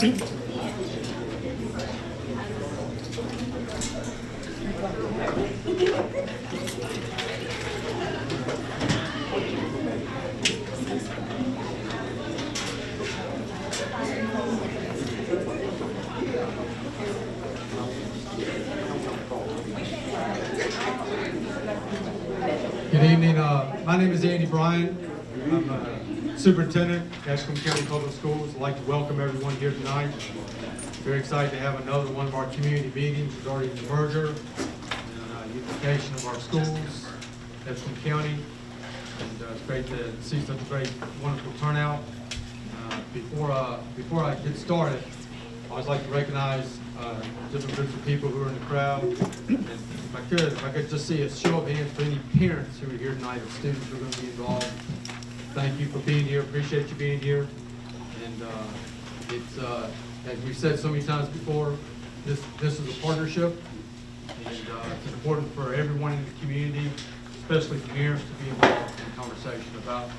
Good evening. My name is Andy Bryan. I'm Superintendent at Edgecombe County Public Schools. I'd like to welcome everyone here tonight. Very excited to have another one of our community meetings regarding the merger and unification of our schools, Edgecombe County. And it's great to see such a great, wonderful turnout. Before I get started, I always like to recognize different groups of people who are in the crowd. And if I could just see a show of hands for any parents who are here tonight, or students who are going to be involved. Thank you for being here. Appreciate you being here. And it's as we've said so many times before, this is a partnership, and it's important for everyone in the community, especially parents, to be involved in the conversation about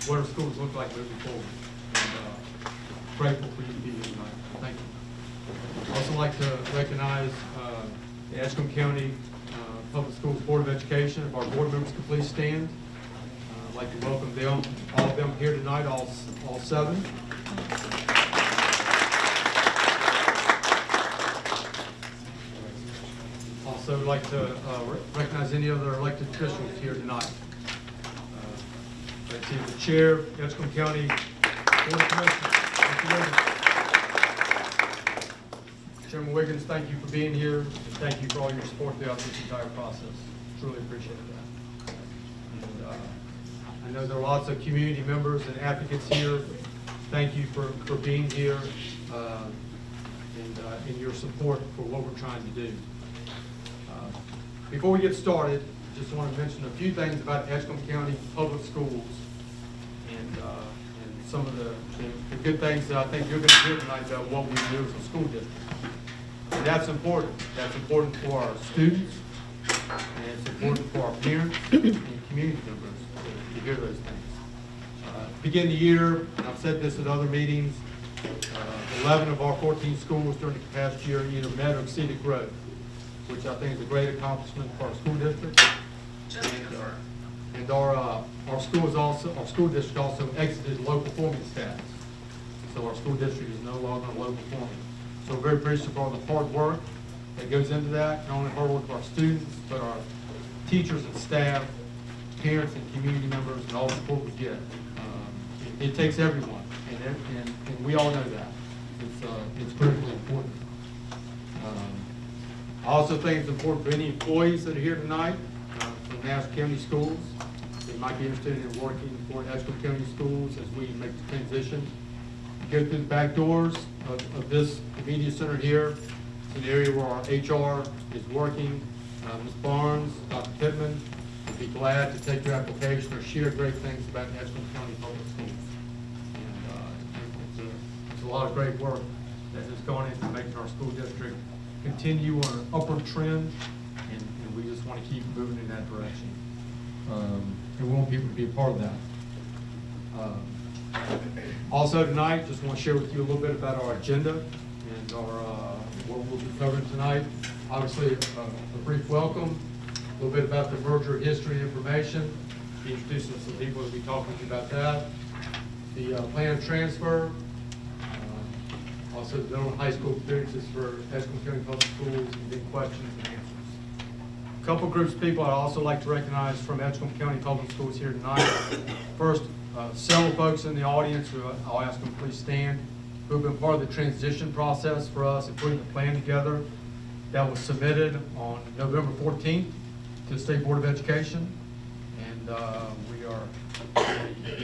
what our schools look like moving forward. And grateful for you to be here tonight. Thank you. I'd also like to recognize the Edgecombe County Public Schools Board of Education. If our board members could please stand. I'd like to welcome them, all of them here tonight, all seven. Also would like to recognize any other elected officials here tonight. Let's see the chair, Edgecombe County Board of Commissioners. Chairman Wiggins, thank you for being here, and thank you for all your support throughout this entire process. Truly appreciate that. And I know there are lots of community members and advocates here. Thank you for being here and your support for what we're trying to do. Before we get started, I just want to mention a few things about Edgecombe County Public Schools and some of the good things that I think you're going to hear tonight about what we do as a school district. And that's important. That's important for our students, and it's important for our parents and community members to hear those things. Begin the year, and I've said this at other meetings, 11 of our 14 schools during the past year either met or exceeded growth, which I think is a great accomplishment for our school district. And our school district also exited low performing status. So our school district is no longer low performing. So we're very appreciative of all the hard work that goes into that, not only hard work of our students, but our teachers and staff, parents and community members, and all the support we get. It takes everyone, and we all know that. It's critically important. I also think it's important for any employees that are here tonight from Nassau County Schools. They might be interested in working for Edgecombe County Schools as we make the transition. Go through the back doors of this media center here. It's an area where our HR is working. Ms. Barnes, Dr. Pittman would be glad to take your application or share great things about Edgecombe County Public Schools. And it's a lot of great work that has gone into making our school district continue on an upward trend, and we just want to keep moving in that direction. And we want people to be a part of that. Also tonight, just want to share with you a little bit about our agenda and what we'll be covering tonight. Obviously, a brief welcome, a little bit about the merger history information, introducing some people that will be talking to you about that, the planned transfer, also the middle and high school experiences for Edgecombe County Public Schools, and then questions and answers. A couple groups of people I'd also like to recognize from Edgecombe County Public Schools here tonight. First, several folks in the audience who I'll ask them to please stand, who have been part of the transition process for us and putting the plan together that was submitted on November 14th to the State Board of Education. And we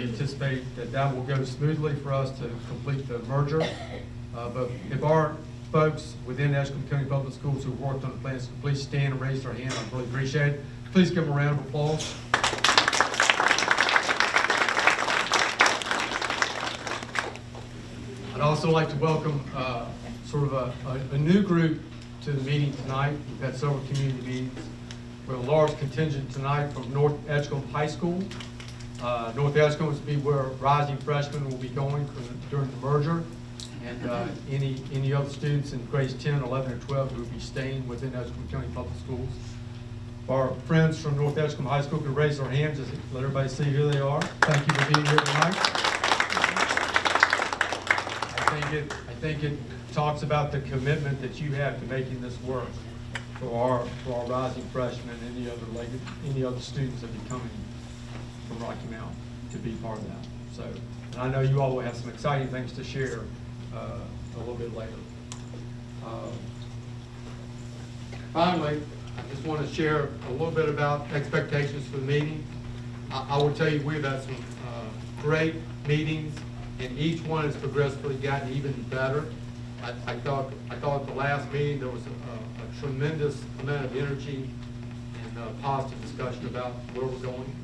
anticipate that will go smoothly for us to complete the merger. But if our folks within Edgecombe County Public Schools who worked on the plans, please stand and raise their hand. I really appreciate it. Please give them a round of applause. I'd also like to welcome sort of a new group to the meeting tonight. We've had several community meetings. We have a large contingent tonight from North Edgecombe High School. North Edgecombe is to be where rising freshmen will be going during the merger. and any other students in grades 10, 11, or 12 who will be staying within Edgecombe County Public Schools. Our friends from North Edgecombe High School could raise their hands, just let everybody see who they are. Thank you for being here tonight. I think it talks about the commitment that you have to making this work for our rising freshmen and any other students that be coming from Rocky Mount to be part of that. So, and I know you all will have some exciting things to share a little bit later. Finally, I just want to share a little bit about expectations for the meeting. I will tell you we've had some great meetings, and each one has progressively gotten even better. I thought at the last meeting there was a tremendous amount of energy and positive discussion about where we're going.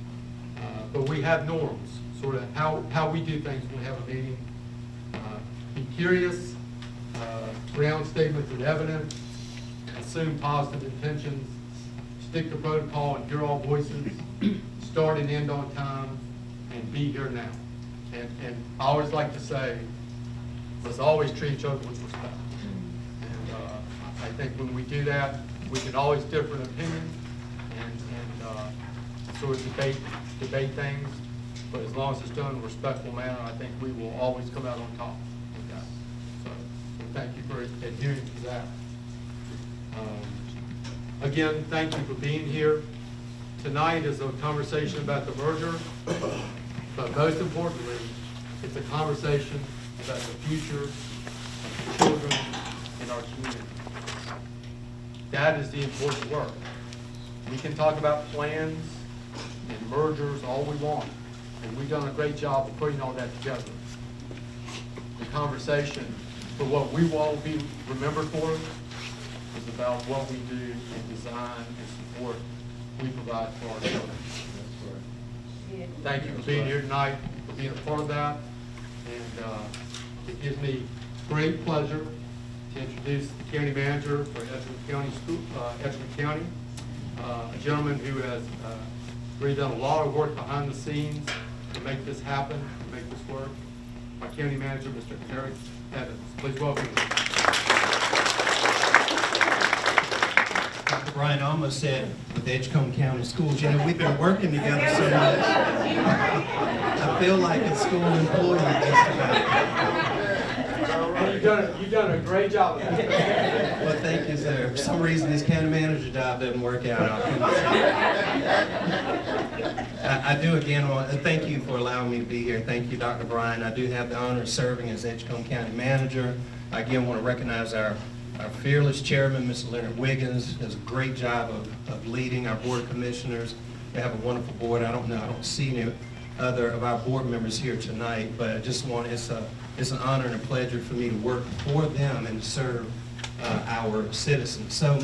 But we have norms, sort of how we do things when we have a meeting. Be curious, ground statements of evidence, assume positive intentions, stick to protocol and hear all voices, start and end on time, and be here now. And I always like to say, let's always treat each other with respect. And I think when we do that, we can always differ in opinion and sort of debate things, but as long as it's done in a respectful manner, I think we will always come out on top with that. So thank you for adhering to that. Again, thank you for being here. Tonight is a conversation about the merger, but most importantly, it's a conversation about the future of the children in our community. That is the important work. We can talk about plans and mergers all we want, and we've done a great job of putting all that together. The conversation for what we will all be remembered for is about what we do and design and support we provide for our children. Thank you for being here tonight, for being a part of that, and it gives me great pleasure to introduce the county manager for Edgecombe County, a gentleman who has really done a lot of work behind the scenes to make this happen, to make this work. My county manager, Mr. Eric Evans. Please welcome him. Dr. Brian almost said with Edgecombe County Schools, you know, we've been working together so much. I feel like a school employee just about. You've done a great job of that. Well, thank you, sir. For some reason, this county manager job doesn't work out. I do again want to thank you for allowing me to be here. Thank you, Dr. Brian. I do have the honor of serving as Edgecombe County manager. I again want to recognize our fearless chairman, Mr. Leonard Wiggins, does a great job of leading our board of commissioners. We have a wonderful board. I don't see any other of our board members here tonight, but I just want, it's an honor and a pleasure for me to work for them and to serve our citizens. So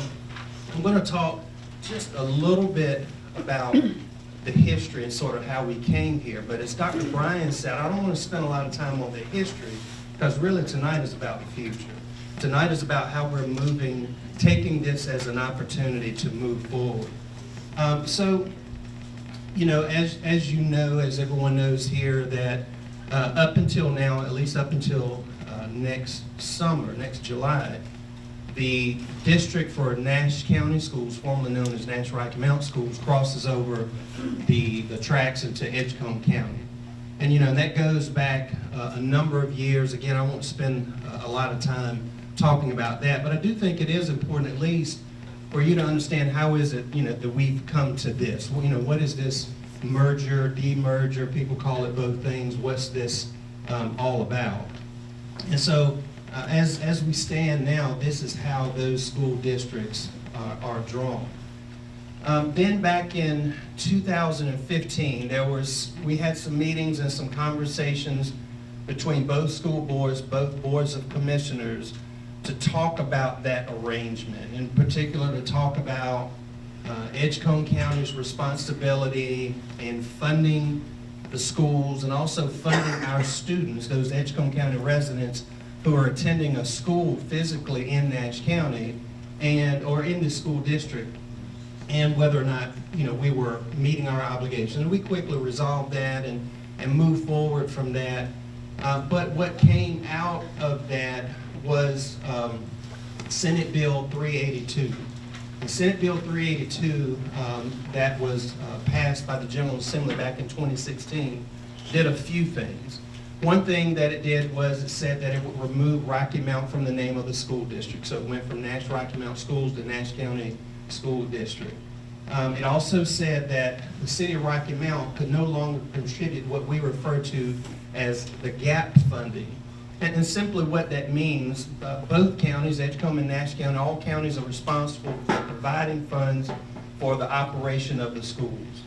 I'm going to talk just a little bit about the history and sort of how we came here. But as Dr. Brian said, I don't want to spend a lot of time on the history, because really tonight is about the future. Tonight is about how we're moving, taking this as an opportunity to move forward. So, you know, as you know, as everyone knows here, that up until now, at least up until next summer, next July, the district for Nash County Schools, formerly known as Nash Rocky Mount Schools, crosses over the tracks into Edgecombe County. And you know, that goes back a number of years. Again, I won't spend a lot of time talking about that, but I do think it is important at least for you to understand how is it, you know, that we've come to this. Well, you know, what is this merger, demerger, people call it both things, what's this all about? And so as we stand now, this is how those school districts are drawn. Then back in 2015, we had some meetings and some conversations between both school boards, both boards of commissioners, to talk about that arrangement, in particular to talk about Edgecombe County's responsibility in funding the schools and also funding our students, those Edgecombe County residents who are attending a school physically in Nash County or in the school district, and whether or not, you know, we were meeting our obligations. We quickly resolved that and moved forward from that. But what came out of that was Senate Bill 382. And Senate Bill 382 that was passed by the General Assembly back in 2016 did a few things. One thing that it did was it said that it would remove Rocky Mount from the name of the school district. So it went from Nash Rocky Mount Schools to Nash County School District. It also said that the city of Rocky Mount could no longer contribute what we refer to as the gap funding. And simply what that means, both counties, Edgecombe and Nash County, all counties are responsible for providing funds for the operation of the schools.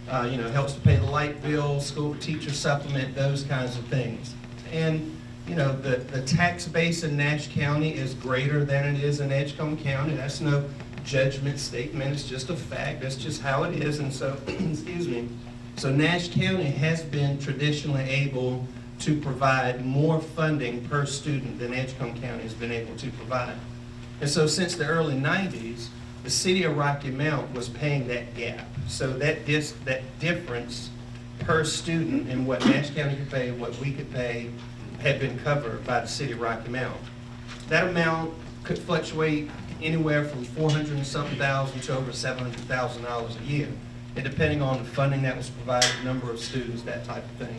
Helps to pay the light bill, school teacher supplement, those kinds of things. And, the tax base in Nash County is greater than it is in Edgecombe County. That's no judgment statement, it's just a fact, that's just how it is. And so, excuse me, so Nash County has been traditionally able to provide more funding per student than Edgecombe County has been able to provide. And so since the early 90s, the city of Rocky Mount was paying that gap. So that difference per student in what Nash County could pay, what we could pay, had been covered by the city of Rocky Mount. That amount could fluctuate anywhere from $400 and something thousand to over $700,000 a year, and depending on the funding that was provided, number of students, that type of thing.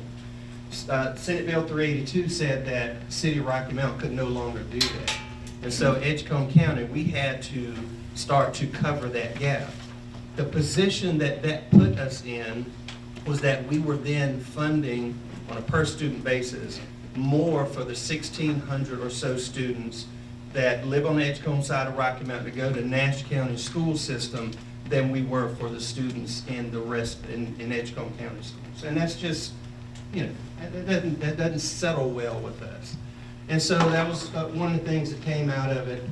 Senate Bill 382 said that City of Rocky Mount could no longer do that. And so Edgecombe County, we had to start to cover that gap. The position that put us in was that we were then funding on a per student basis more for the 1,600 or so students that live on the Edgecombe side of Rocky Mount to go to Nash County school system than we were for the students in the rest in Edgecombe County schools. And that's just, that doesn't settle well with us. And so that was one of the things that came out of it.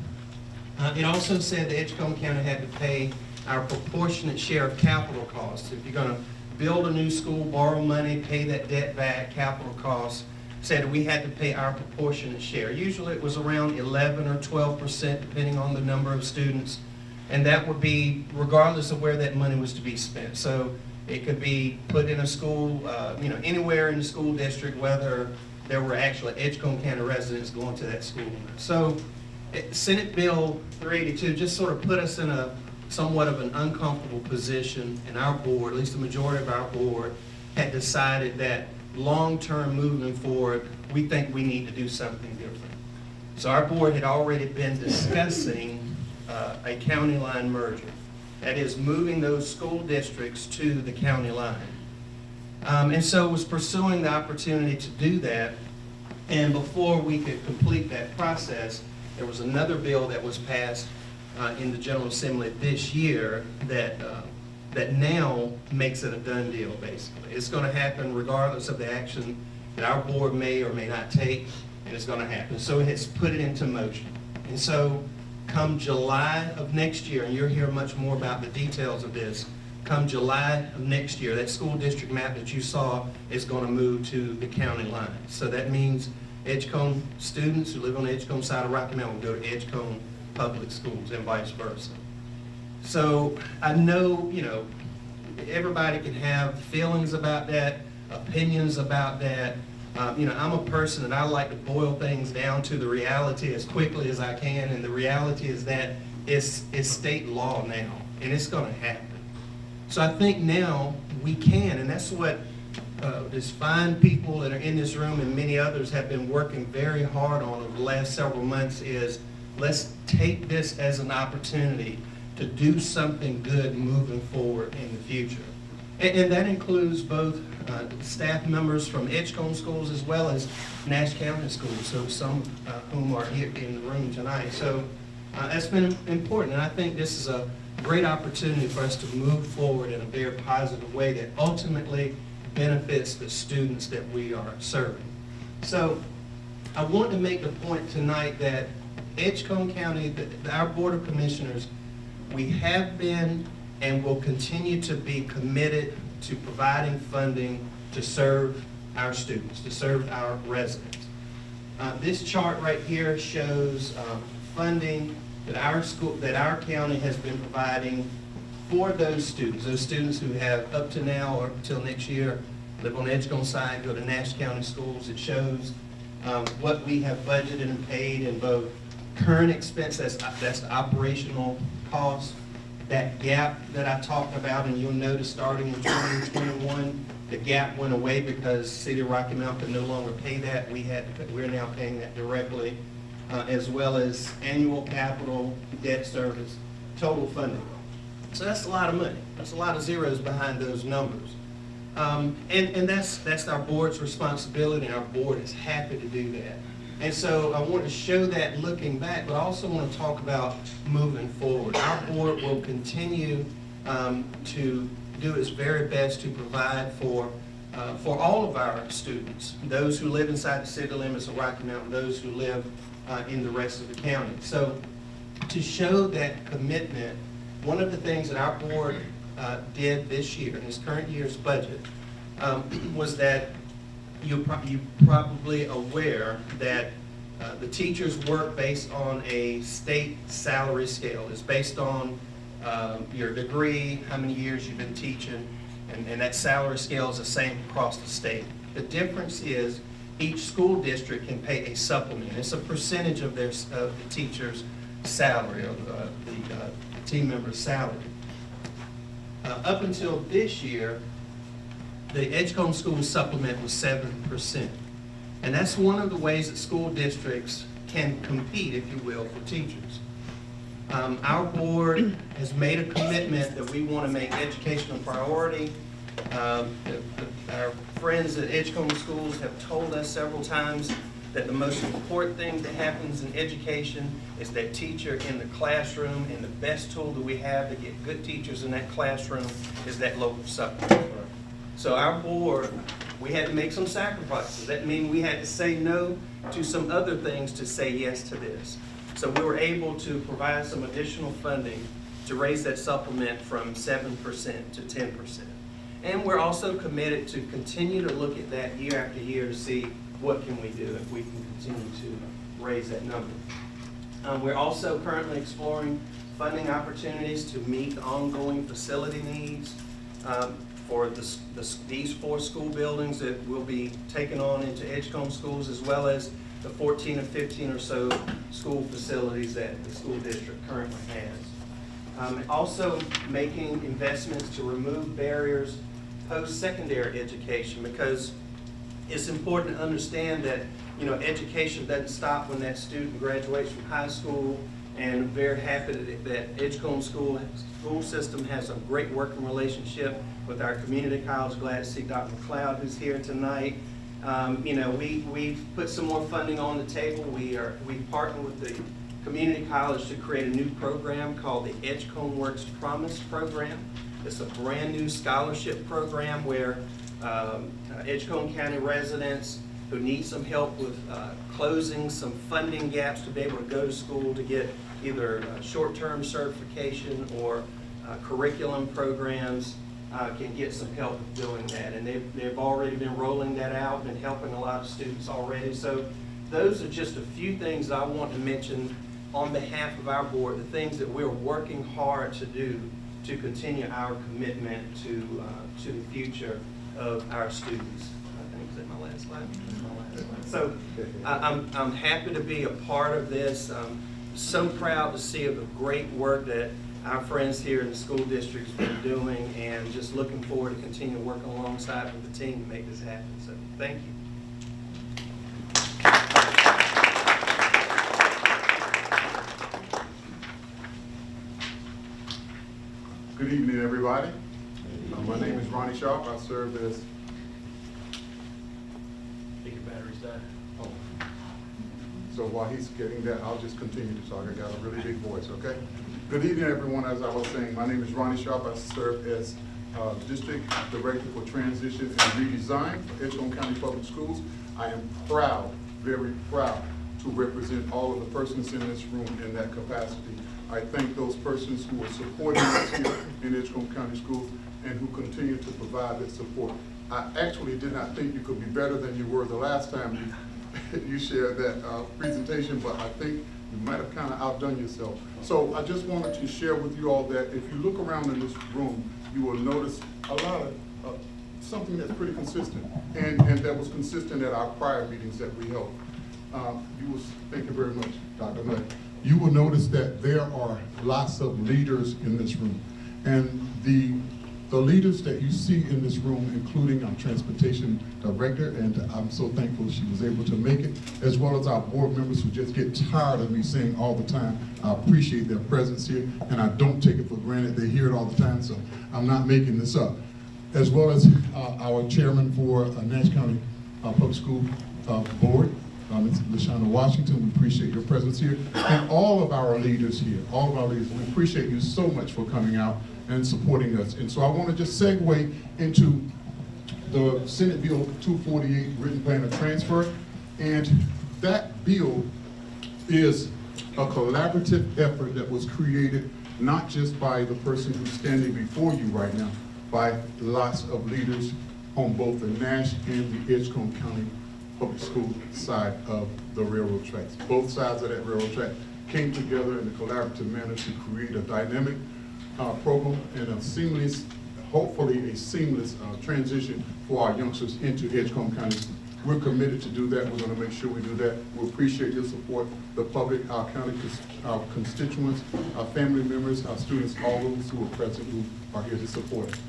It also said that Edgecombe County had to pay our proportionate share of capital costs. If you're going to build a new school, borrow money, pay that debt back, capital costs, said we had to pay our proportionate share. Usually it was around 11 or 12%, depending on the number of students. And that would be regardless of where that money was to be spent. So it could be put in a school, anywhere in the school district, whether there were actually Edgecombe County residents going to that school. So Senate Bill 382 just sort of put us in a somewhat of an uncomfortable position, and our board, at least the majority of our board, had decided that long-term moving forward, we think we need to do something different. So our board had already been discussing a county line merger. That is, moving those school districts to the county line. And so was pursuing the opportunity to do that. And before we could complete that process, there was another bill that was passed in the General Assembly this year that now makes it a done deal, basically. It's going to happen regardless of the action that our board may or may not take, and it's going to happen. So it's put it into motion. And so come July of next year, and you'll hear much more about the details of this, come July of next year, that school district map that you saw is going to move to the county line. So that means Edgecombe students who live on the Edgecombe side of Rocky Mount will go to Edgecombe Public Schools and vice versa. So I know, everybody can have feelings about that, opinions about that. I'm a person that I like to boil things down to the reality as quickly as I can, and the reality is that it's state law now, and it's going to happen. So I think now we can, and that's what these fine people that are in this room and many others have been working very hard on over the last several months is, let's take this as an opportunity to do something good moving forward in the future. And that includes both staff members from Edgecombe schools as well as Nash County schools, so some whom are here in the room tonight. So that's been important, and I think this is a great opportunity for us to move forward in a very positive way that ultimately benefits the students that we are serving. So I want to make the point tonight that Edgecombe County, our Board of Commissioners, we have been and will continue to be committed to providing funding to serve our students, to serve our residents. This chart right here shows funding that our county has been providing for those students who have up to now or until next year live on the Edgecombe side, go to Nash County Schools. It shows what we have budgeted and paid in both current expense, that's the operational cost, that gap that I talked about, and you'll notice starting in 2021, the gap went away because City of Rocky Mount could no longer pay that. We're now paying that directly, as well as annual capital, debt service, total funding. So that's a lot of money. That's a lot of zeros behind those numbers. And that's our board's responsibility, and our board is happy to do that. And so I want to show that looking back, but I also want to talk about moving forward. Our board will continue to do its very best to provide for all of our students, those who live inside the city limits of Rocky Mount, those who live in the rest of the county. So to show that commitment, one of the things that our board did this year, in this current year's budget, was that you're probably aware that the teachers work based on a state salary scale. It's based on your degree, how many years you've been teaching, and that salary scale is the same across the state. The difference is each school district can pay a supplement. It's a percentage of the teacher's salary, of the team member's salary. Up until this year, the Edgecombe School supplement was 7%. And that's one of the ways that school districts can compete, if you will, for teachers. Our board has made a commitment that we want to make education a priority. Our friends at Edgecombe Schools have told us several times that the most important thing that happens in education is that teacher in the classroom, and the best tool that we have to get good teachers in that classroom is that local supplement. So our board, we had to make some sacrifices. That means we had to say no to some other things to say yes to this. So we were able to provide some additional funding to raise that supplement from 7% to 10%. And we're also committed to continue to look at that year after year to see what can we do if we can continue to raise that number. We're also currently exploring funding opportunities to meet ongoing facility needs for these 4 school buildings that will be taken on into Edgecombe Schools, as well as the 14 or 15 or so school facilities that the school district currently has. Also making investments to remove barriers post-secondary education, because it's important to understand that education doesn't stop when that student graduates from high school, and very happy that Edgecombe school system has a great working relationship with our community college. Glad to see Dr. McLeod, who's here tonight. We've put some more funding on the table. We partnered with the community college to create a new program called the Edgecombe Works Promise Program. It's a brand new scholarship program where Edgecombe County residents who need some help with closing some funding gaps to be able to go to school to get either short-term certification or curriculum programs can get some help with doing that. And they've already been rolling that out and helping a lot of students already. So those are just a few things that I want to mention on behalf of our board, the things that we're working hard to do to continue our commitment to the future of our students. I think, is that my last slide? That's my last slide. So I'm happy to be a part of this. I'm so proud to see the great work that our friends here in the school district's been doing, and just looking forward to continue working alongside with the team to make this happen. So thank you. Good evening, everybody. My name is Ronnie Sharp. I serve as... I think your battery's died. Oh. So while he's getting that, I'll just continue to talk. I got a really big voice, okay? Good evening, everyone. As I was saying, my name is Ronnie Sharp. I serve as District Director for Transition and Redesign for Edgecombe County Public Schools. I am proud, very proud, to represent all of the persons in this room in that capacity. I thank those persons who are supporting us here in Edgecombe County Schools and who continue to provide that support. I actually did not think you could be better than you were the last time you shared that presentation, but I think you might have kind of outdone yourself. So I just wanted to share with you all that if you look around in this room, you will notice a lot of something that's pretty consistent, and that was consistent at our prior meetings that we held. Thank you very much, Dr. Nutt. You will notice that there are lots of leaders in this room, and the leaders that you see in this room, including our transportation director, and I'm so thankful she was able to make it, as well as our board members who just get tired of me saying all the time, I appreciate their presence here, and I don't take it for granted. They hear it all the time, so I'm not making this up. As well as our chairman for Nash County Public School Board, Ms. LaShawna Washington, we appreciate your presence here. And all of our leaders here, we appreciate you so much for coming out and supporting us. And so I want to just segue into the Senate Bill 248 written plan of transfer. And that bill is a collaborative effort that was created not just by the person who's standing before you right now, by lots of leaders on both the Nash and the Edgecombe County Public School side of the railroad tracks. Both sides of that railroad track came together in a collaborative manner to create a dynamic program and a seamless, hopefully a seamless transition for our youngsters into Edgecombe County. We're committed to do that. We're going to make sure we do that. We appreciate your support, the public, our county, our constituents, our family members, our students, all those who are present who are here to support us.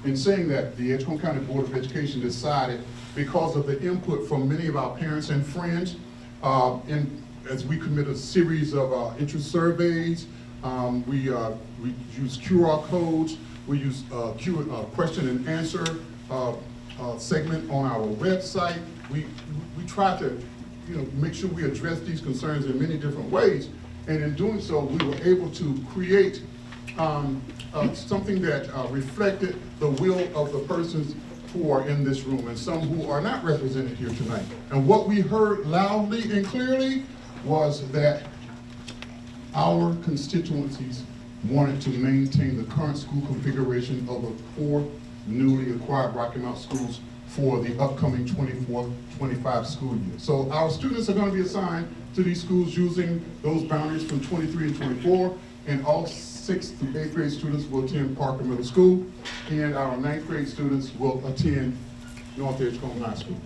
In saying that, the Edgecombe County Board of Education decided, because of the input from many of our parents and friends, as we commit a series of interest surveys, we use QR codes, we use question and answer segment on our website. We try to make sure we address these concerns in many different ways, and in doing so, we were able to create something that reflected the will of the persons who are in this room and some who are not represented here tonight. And what we heard loudly and clearly was that our constituencies wanted to maintain the current school configuration of the 4 newly acquired Rocky Mount schools for the upcoming 24-25 school year. So our students are going to be assigned to these schools using those boundaries from 23 and 24, and all 6th through 8th grade students will attend Parker Middle School, and our 9th grade students will attend North Edgecombe High School.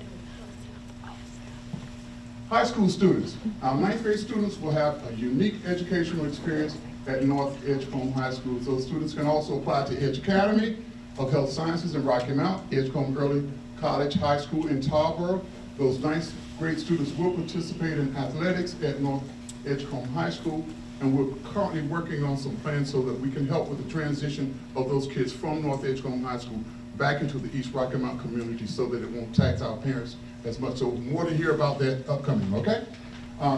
High school students. Our 9th grade students will have a unique educational experience at North Edgecombe High School. Those students can also apply to Edge Academy of Health Sciences in Rocky Mount, Edgecombe Early College High School in Tarboro. Those 9th grade students will participate in athletics at North Edgecombe High School, and we're currently working on some plans so that we can help with the transition of those kids from North Edgecombe High School back into the East Rocky Mount community so that it won't tax our parents as much. So more to hear about that upcoming, okay?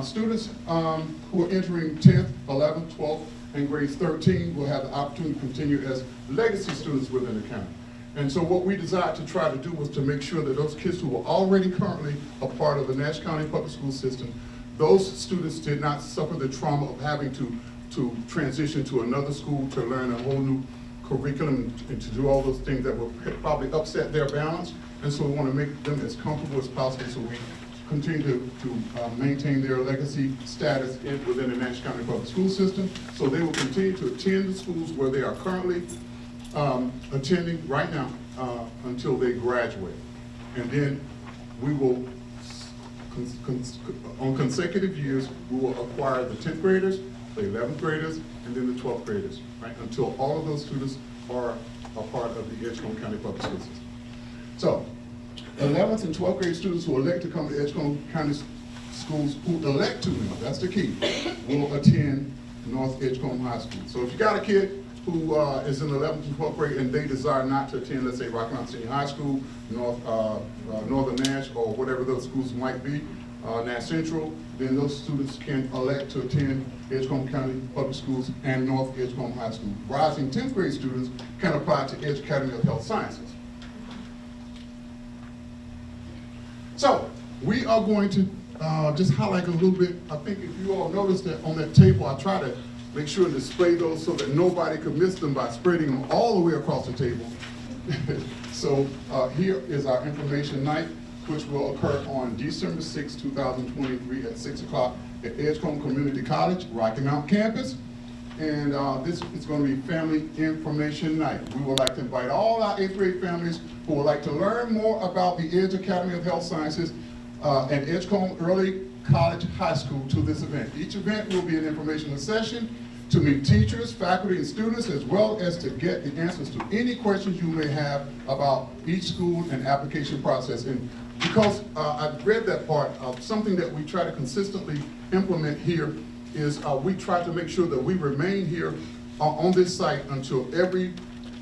Students who are entering 10th, 11th, 12th, and grades 13 will have the opportunity to continue as legacy students within the county. And so what we decided to try to do was to make sure that those kids who were already currently a part of the Nash County Public School system, those students did not suffer the trauma of having to transition to another school to learn a whole new curriculum and to do all those things that would probably upset their balance. And so we want to make them as comfortable as possible so we continue to maintain their legacy status within the Nash County Public School system. So they will continue to attend the schools where they are currently attending right now until they graduate. And then we will, on consecutive years, we will acquire the 10th graders, the 11th graders, and then the 12th graders, right? Until all of those students are a part of the Edgecombe County Public School system. So, 11th and 12th grade students who elect to come to Edgecombe County Schools, who elect to, that's the key, will attend North Edgecombe High School. So if you got a kid who is in the 11th and 12th grade and they desire not to attend, let's say, Rocky Mount Senior High School, Northern Nash, or whatever those schools might be, Nash Central, then those students can elect to attend Edgecombe County Public Schools and North Edgecombe High School. Rising 10th grade students can apply to Edge Academy of Health Sciences. So, we are going to just highlight a little bit. I think if you all noticed that on that table, I try to make sure to display those so that nobody could miss them by spreading them all the way across the table. So here is our information night, which will occur on December 6, 2023 at 6 o'clock at Edgecombe Community College, Rocky Mount campus. and this is going to be Family Information Night. We would like to invite all our 8th grade families who would like to learn more about the Edge Academy of Health Sciences and Edgecombe Early College High School to this event. Each event will be an informational session to meet teachers, faculty, and students, as well as to get the answers to any questions you may have about each school and application process. And because I've read that part, something that we try to consistently implement here is we try to make sure that we remain here on this site until every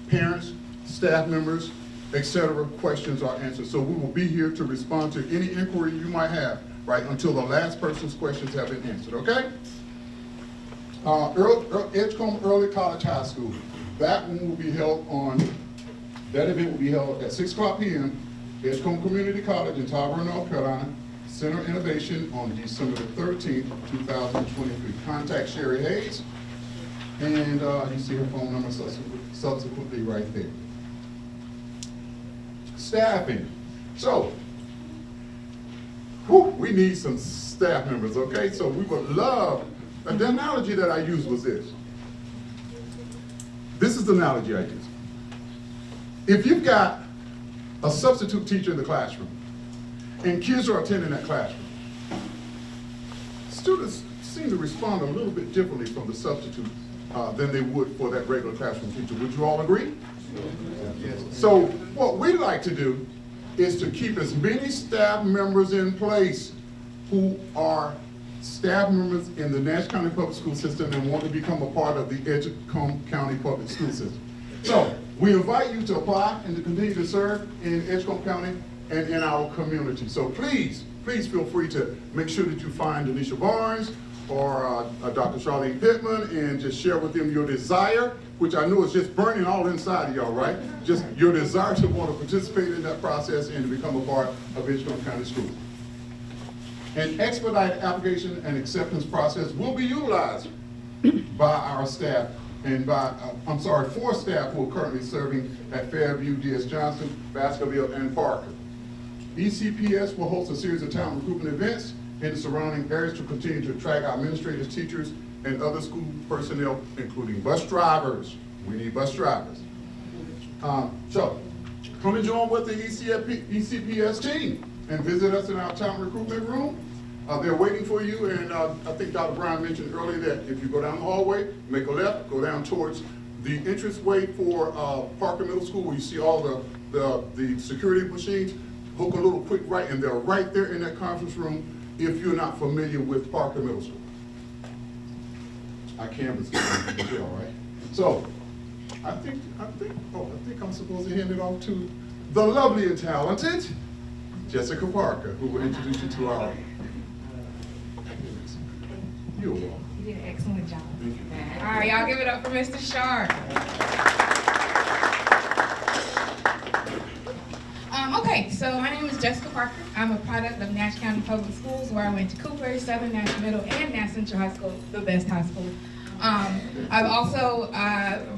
parents, staff members, etc. questions are answered. So we will be here to respond to any inquiry you might have, right, until the last person's questions have been answered, okay? Edgecombe Early College High School. That event will be held at 6 o'clock p.m. Edgecombe Community College in Tarboro, North Carolina. Center Innovation on December the 13th, 2023. Contact Sherry Hayes, and you see her phone number subsequently right there. Staffing. So, we need some staff members, okay? So we would love, the analogy that I used was this. This is the analogy I use. If you've got a substitute teacher in the classroom, and kids are attending that classroom, students seem to respond a little bit differently from the substitute than they would for that regular classroom teacher. Would you all agree? Yes. So what we like to do is to keep as many staff members in place who are staff members in the Nash County Public School System and want to become a part of the Edgecombe County Public School System. So we invite you to apply and to continue to serve in Edgecombe County and in our community. So please feel free to make sure that you find Anisha Barnes or Dr. Charlene Pittman and just share with them your desire, which I know is just burning all inside of y'all, right? Just your desire to want to participate in that process and to become a part of Edgecombe County Schools. An expedited application and acceptance process will be utilized by our staff and for staff who are currently serving at Fairview, D.S. Johnson, Baskerville, and Parker. ECPS will host a series of talent recruitment events in the surrounding areas to continue to attract our administrators, teachers, and other school personnel, including bus drivers. We need bus drivers. So, come and join with the ECPS team and visit us in our talent recruitment room. They're waiting for you, and I think Dr. Brown mentioned earlier that if you go down the hallway, make a left, go down towards the entranceway for Parker Middle School, where you see all the security machines. Hook a little quick right, and they're right there in that conference room if you're not familiar with Parker Middle School. I canvassed it, all right? So, I think I'm supposed to hand it off to the lovely and talented Jessica Parker, who will introduce you to our. You're welcome. You did an excellent job. Thank you. All right, y'all give it up for Mr. Sharp. Okay, so my name is Jessica Parker. I'm a product of Nash County Public Schools, where I went to Cooper, Southern Nash Middle, and Nash Central High School, the best high school. I've also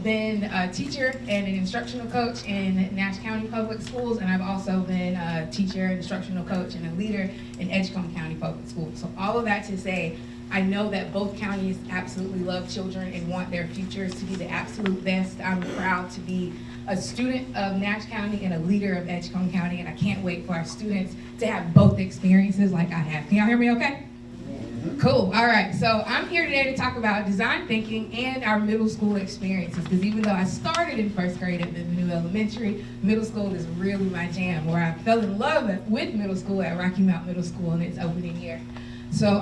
been a teacher and an instructional coach in Nash County Public Schools, and I've also been a teacher, instructional coach, and a leader in Edgecombe County Public Schools. So all of that to say, I know that both counties absolutely love children and want their futures to be the absolute best. I'm proud to be a student of Nash County and a leader of Edgecombe County, and I can't wait for our students to have both experiences like I have. Can y'all hear me okay? Cool, all right, so I'm here today to talk about design thinking and our middle school experiences, because even though I started in first grade at the new elementary, middle school is really my jam, where I fell in love with middle school at Rocky Mount Middle School in its opening year. So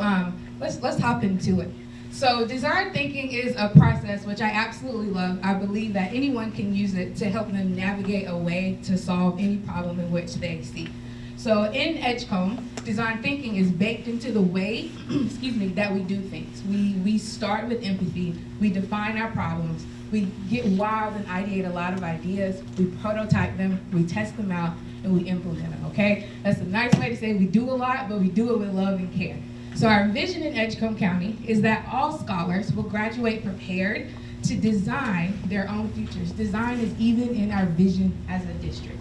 let's hop into it. So design thinking is a process which I absolutely love. I believe that anyone can use it to help them navigate a way to solve any problem in which they see. So in Edgecombe, design thinking is baked into the way, that we do things. We start with empathy, we define our problems, we get wild and ideate a lot of ideas, we prototype them, we test them out, and we implement them, okay? That's a nice way to say we do a lot, but we do it with love and care. So our vision in Edgecombe County is that all scholars will graduate prepared to design their own futures. Design is even in our vision as a district.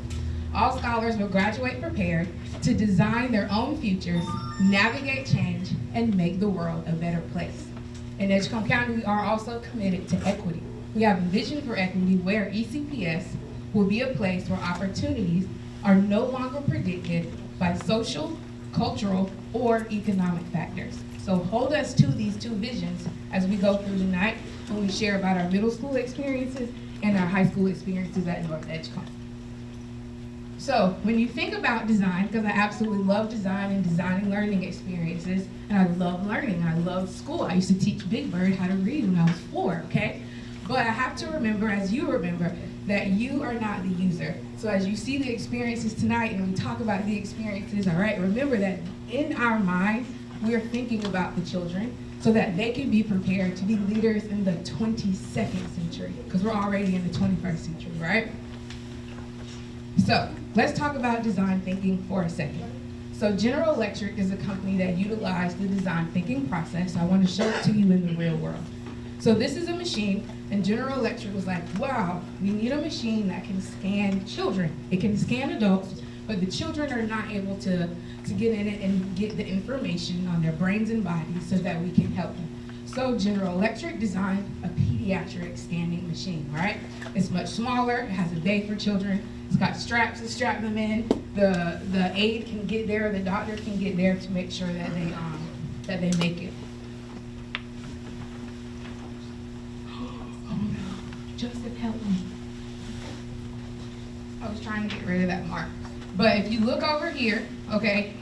All scholars will graduate prepared to design their own futures, navigate change, and make the world a better place. In Edgecombe County, we are also committed to equity. We have a vision for equity where ECPS will be a place where opportunities are no longer predicted by social, cultural, or economic factors. So hold us to these two visions as we go through the night when we share about our middle school experiences and our high school experiences at North Edgecombe. So when you think about design, because I absolutely love design and designing learning experiences, and I love learning, I love school. I used to teach Big Bird how to read when I was 4, okay? But I have to remember, as you remember, that you are not the user. So as you see the experiences tonight and we talk about the experiences, all right, remember that in our minds, we are thinking about the children so that they can be prepared to be leaders in the 22nd century, because we're already in the 21st century, right? So let's talk about design thinking for a second. So General Electric is a company that utilized the design thinking process. I want to show it to you in the real world. So this is a machine, and General Electric was like, wow, we need a machine that can scan children. It can scan adults, but the children are not able to get in it and get the information on their brains and bodies so that we can help them. So General Electric designed a pediatric scanning machine, right? It's much smaller, it has a bay for children, it's got straps to strap them in, the aide can get there, the doctor can get there to make sure that they make it. Joseph, help me. I was trying to get rid of that mark. But if you look over here, okay,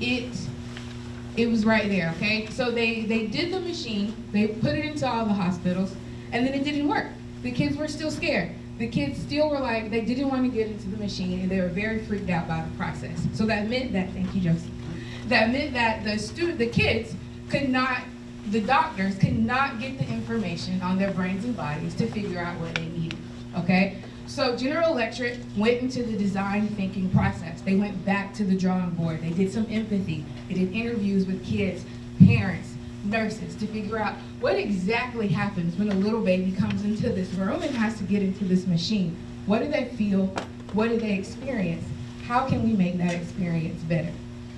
it was right there, okay? So they did the machine, they put it into all the hospitals, and then it didn't work. The kids were still scared. The kids still were like, they didn't want to get into the machine, and they were very freaked out by the process. So that meant that, thank you, Josie. That meant that the kids could not, the doctors could not get the information on their brains and bodies to figure out what they needed, okay? So General Electric went into the design thinking process. They went back to the drawing board. They did some empathy. They did interviews with kids, parents, nurses to figure out what exactly happens when a little baby comes into this room and has to get into this machine. What do they feel? What do they experience? How can we make that experience better?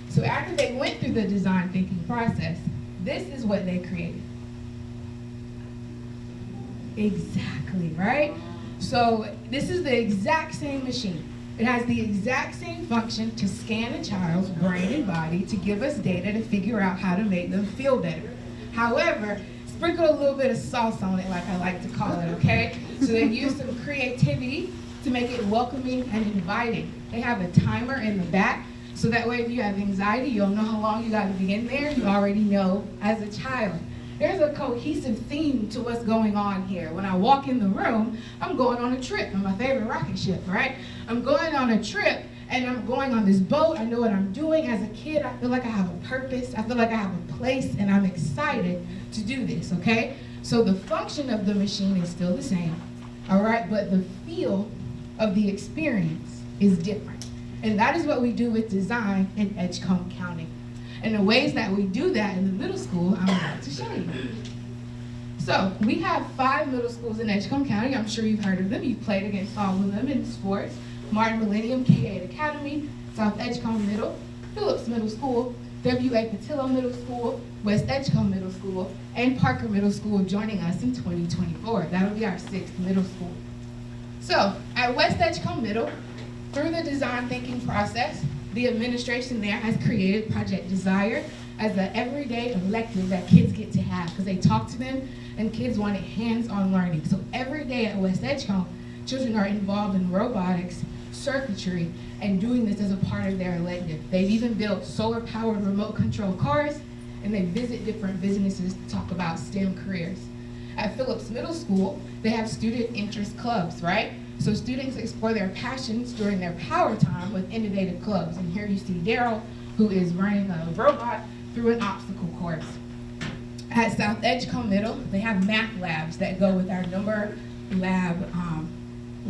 So after they went through the design thinking process, this is what they created. Exactly, right? So this is the exact same machine. It has the exact same function to scan a child's brain and body to give us data to figure out how to make them feel better. However, sprinkle a little bit of sauce on it, like I like to call it, okay? So they use some creativity to make it welcoming and inviting. They have a timer in the back, so that way if you have anxiety, you'll know how long you gotta be in there. You already know as a child. There's a cohesive theme to what's going on here. When I walk in the room, I'm going on a trip on my favorite rocket ship, right? I'm going on a trip and I'm going on this boat. I know what I'm doing. As a kid, I feel like I have a purpose. I feel like I have a place and I'm excited to do this, okay? So the function of the machine is still the same, all right? But the feel of the experience is different. And that is what we do with design in Edgecombe County. And the ways that we do that in the middle school, I'm about to show you. So we have 5 middle schools in Edgecombe County. I'm sure you've heard of them. You've played against all of them in sports. Martin Millennium K-8 Academy, South Edgecombe Middle, Phillips Middle School, W.A. Patillo Middle School, West Edgecombe Middle School, and Parker Middle School joining us in 2024. That'll be our 6th middle school. So at West Edgecombe Middle, through the design thinking process, the administration there has created Project Desire as an everyday elective that kids get to have because they talk to them and kids wanted hands-on learning. So every day at West Edgecombe, children are involved in robotics, circuitry, and doing this as a part of their elective. They've even built solar-powered remote control cars, and they visit different businesses to talk about STEM careers. At Phillips Middle School, they have student interest clubs, right? So students explore their passions during their power time with innovative clubs. And here you see Daryl, who is running a robot through an obstacle course. At South Edgecombe Middle, they have math labs that go with our number lab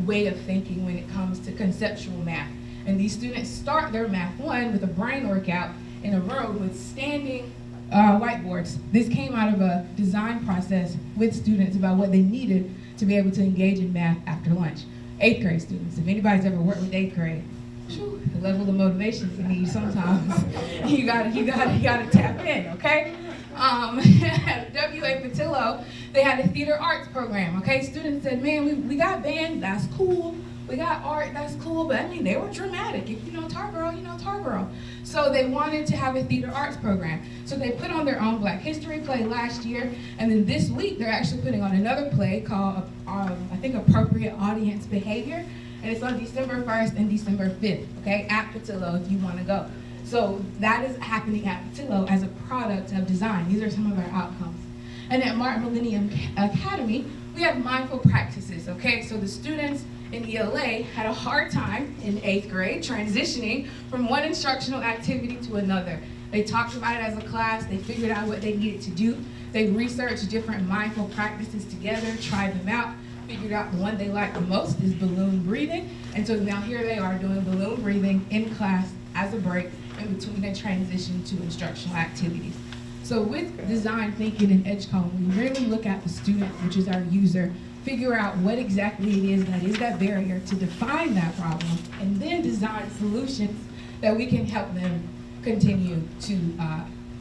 way of thinking when it comes to conceptual math. And these students start their Math 1 with a brain workout in a room with standing whiteboards. This came out of a design process with students about what they needed to be able to engage in math after lunch. 8th grade students, if anybody's ever worked with 8th grade, the level of motivation you need sometimes, you gotta tap in, okay? at W.A. Patillo, they had a theater arts program, okay? Students said, man, we got band, that's cool. We got art, that's cool, but I mean, they were dramatic. If you know Tar Girl, you know Tar Girl. So they wanted to have a theater arts program. So they put on their own Black History play last year, and then this week they're actually putting on another play called, I think, Appropriate Audience Behavior, and it's on December 1st and December 5th, okay, at Patillo if you want to go. So that is happening at Patillo as a product of design. These are some of our outcomes. And at Martin Millennium Academy, we have mindful practices, okay? So the students in ELA had a hard time in 8th grade transitioning from one instructional activity to another. They talked about it as a class, they figured out what they needed to do, they researched different mindful practices together, tried them out, figured out the one they liked the most is balloon breathing, and so now here they are doing balloon breathing in class as a break in between a transition to instructional activities. So with design thinking in Edgecombe, we really look at the student, which is our user, figure out what exactly it is that barrier to define that problem, and then design solutions that we can help them continue to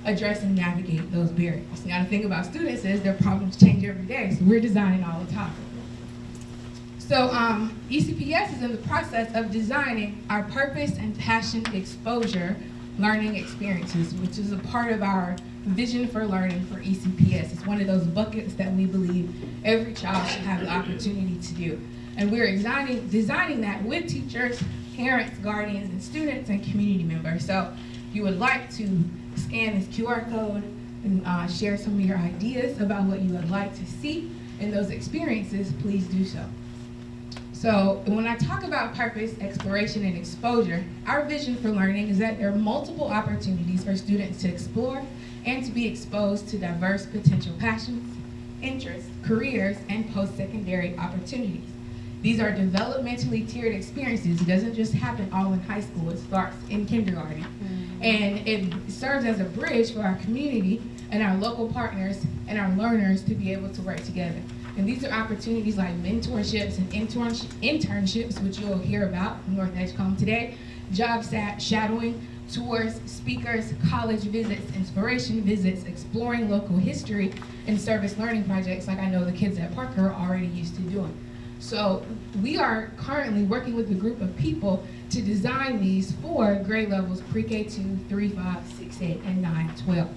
address and navigate those barriers. Now the thing about students is their problems change every day, so we're designing all the time. So ECPS is in the process of designing our purpose and passion exposure learning experiences, which is a part of our vision for learning for ECPS. It's one of those buckets that we believe every child should have the opportunity to do. And we're designing that with teachers, parents, guardians, and students and community members. So if you would like to scan this QR code and share some of your ideas about what you would like to see in those experiences, please do so. So when I talk about purpose, exploration, and exposure, our vision for learning is that there are multiple opportunities for students to explore and to be exposed to diverse potential passions, interests, careers, and post-secondary opportunities. These are developmentally tiered experiences. It doesn't just happen all in high school, it starts in kindergarten. And it serves as a bridge for our community and our local partners and our learners to be able to work together. And these are opportunities like mentorships and internships, which you'll hear about in North Edgecombe today, job shadowing, tours, speakers, college visits, inspiration visits, exploring local history, and service learning projects like I know the kids at Parker are already used to doing. So we are currently working with a group of people to design these for grade levels pre-K 2, 3, 5, 6, 8, and 9, 12.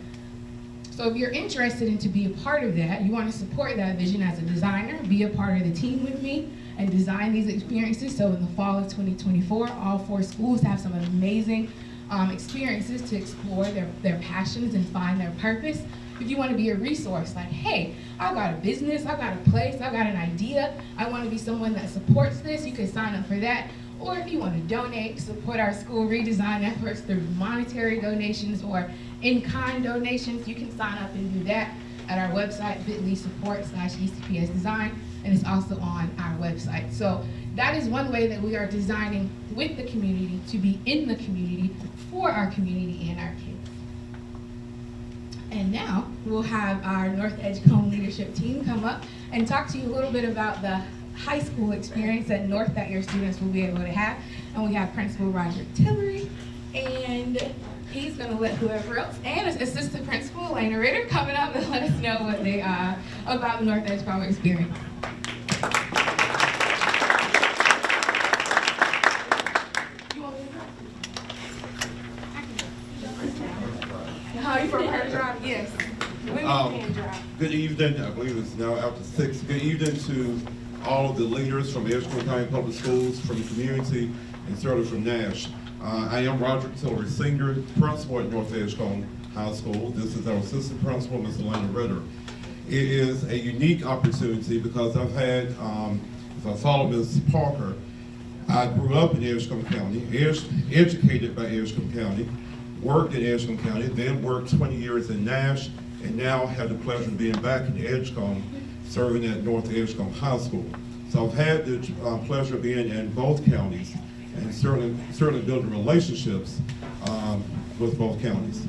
So if you're interested in to be a part of that, you want to support that vision as a designer, be a part of the team with me, and design these experiences. So in the fall of 2024, all 4 schools have some amazing experiences to explore their passions and find their purpose. If you want to be a resource, like, hey, I've got a business, I've got a place, I've got an idea, I want to be someone that supports this, you can sign up for that. Or if you want to donate, support our school redesign efforts through monetary donations or in-kind donations, you can sign up and do that at our website, bit.ly/ECPS design, and it's also on our website. So that is one way that we are designing with the community to be in the community for our community and our kids. And now we'll have our North Edgecombe leadership team come up and talk to you a little bit about the high school experience at North that your students will be able to have. And we have Principal Roger Tillery, and he's going to let whoever else, and Assistant Principal Elena Ritter coming up and let us know what they about the North Edgecombe experience. You want me to drive? I can drive. No, you prefer to drive? Yes. Women can drive. Good evening. I believe it's now after 6. Good evening to all of the leaders from Edgecombe County Public Schools, from the community, and certainly from Nash. I am Roger Tillery, Senior Principal at North Edgecombe High School. This is our Assistant Principal, Ms. Elena Ritter. It is a unique opportunity because I've had, if I follow Ms. Parker, I grew up in Edgecombe County, educated by Edgecombe County, worked in Edgecombe County, then worked 20 years in Nash, and now have the pleasure of being back in Edgecombe, serving at North Edgecombe High School. So I've had the pleasure of being in both counties and certainly building relationships with both counties.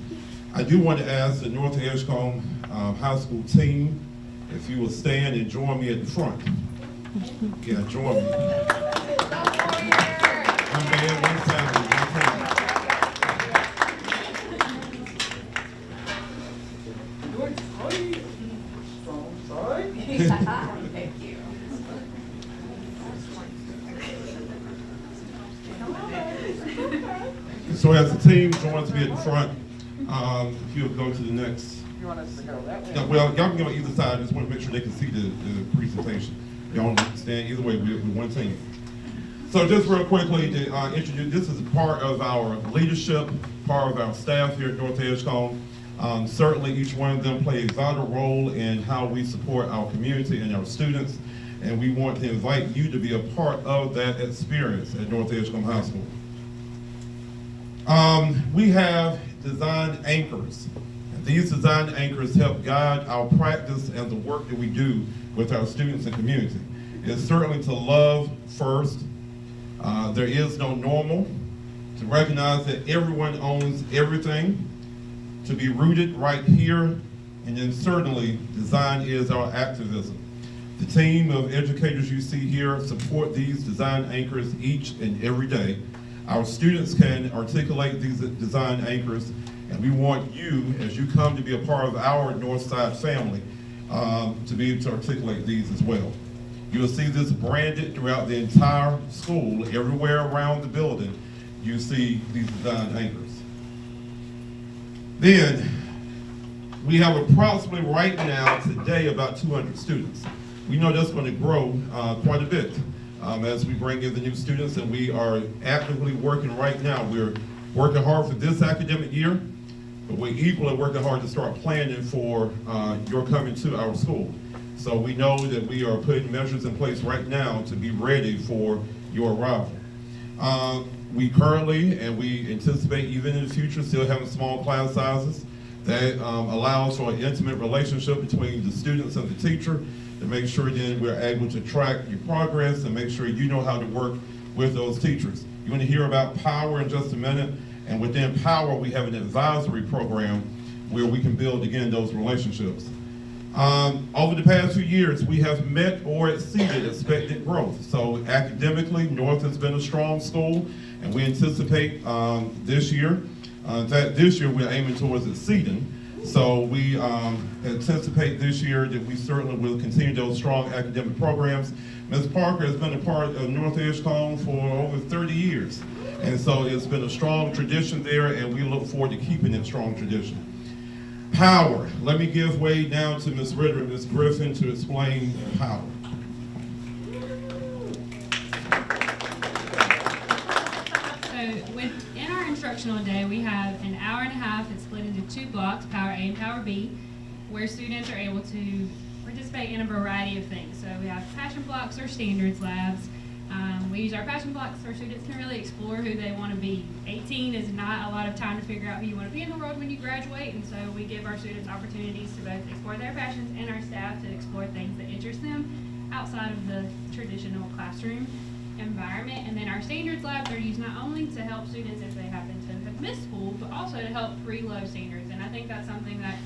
I do want to ask the North Edgecombe High School team if you will stand and join me at the front. Yeah, join me. One man, one family, one family. So as the team joins me at the front, if you'll go to the next. You want us to go that way? No, well, y'all can go on either side. I just want to make sure they can see the presentation. Y'all don't stand either way. We're one team. So just real quickly to introduce, this is part of our leadership, part of our staff here at North Edgecombe. Certainly each one of them play a vital role in how we support our community and our students, and we want to invite you to be a part of that experience at North Edgecombe High School. We have design anchors. These design anchors help guide our practice and the work that we do with our students and community. It's certainly to love first. There is no normal. To recognize that everyone owns everything. To be rooted right here. And then certainly, design is our activism. The team of educators you see here support these design anchors each and every day. Our students can articulate these design anchors, and we want you, as you come to be a part of our Northside family, to be able to articulate these as well. You'll see this branded throughout the entire school, everywhere around the building, you see these design anchors. Then, we have approximately right now, today, about 200 students. We know that's going to grow quite a bit as we bring in the new students, and we are actively working right now. We're working hard for this academic year, but we're equally working hard to start planning for your coming to our school. So we know that we are putting measures in place right now to be ready for your arrival. We currently, and we anticipate even in the future, still having small class sizes that allows for an intimate relationship between the students and the teacher to make sure then we're able to track your progress and make sure you know how to work with those teachers. You're going to hear about Power in just a minute, and within Power we have an advisory program where we can build again those relationships. Over the past few years, we have met or exceeded expected growth. So academically, North has been a strong school, and we anticipate this year we're aiming towards exceeding. So we anticipate this year that we certainly will continue those strong academic programs. Ms. Parker has been a part of North Edgecombe for over 30 years. And so it's been a strong tradition there, and we look forward to keeping that strong tradition. Power. Let me give way now to Ms. Ritter and Ms. Griffin to explain Power. So within our instructional day, we have an hour and a half. It's split into two blocks, Power A and Power B, where students are able to participate in a variety of things. So we have passion blocks or standards labs. We use our passion blocks so our students can really explore who they want to be. 18 is not a lot of time to figure out who you want to be in the world when you graduate, and so we give our students opportunities to both explore their passions and our staff to explore things that interest them outside of the traditional classroom environment. And then our standards labs are used not only to help students if they happen to have missed school, but also to help preload standards. And I think that's something that,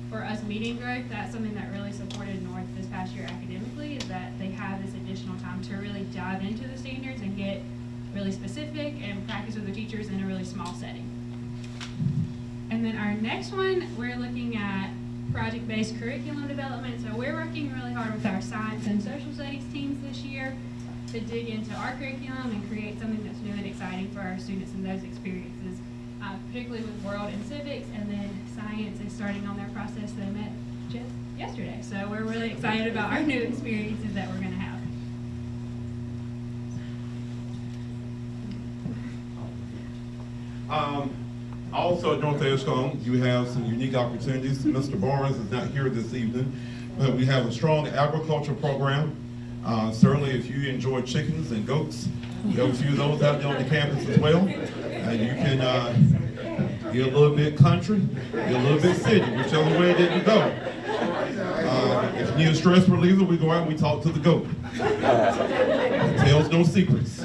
for us meeting growth, that's something that really supported North this past year academically, is that they have this additional time to really dive into the standards and get really specific and practice with the teachers in a really small setting. And then our next one, we're looking at project-based curriculum development. So we're working really hard with our science and social studies teams this year to dig into our curriculum and create something that's new and exciting for our students in those experiences. Particularly with world and civics, and then science is starting on their process. They met just yesterday. So we're really excited about our new experiences that we're going to have. Also at North Edgecombe, you have some unique opportunities. Mr. Barnes is not here this evening, but we have a strong agriculture program. Certainly if you enjoy chickens and goats, we have a few of those out there on the campus as well. And you can be a little bit country, be a little bit city, whichever way that you go. If you need a stress reliever, we go out and we talk to the goat. It tells no secrets.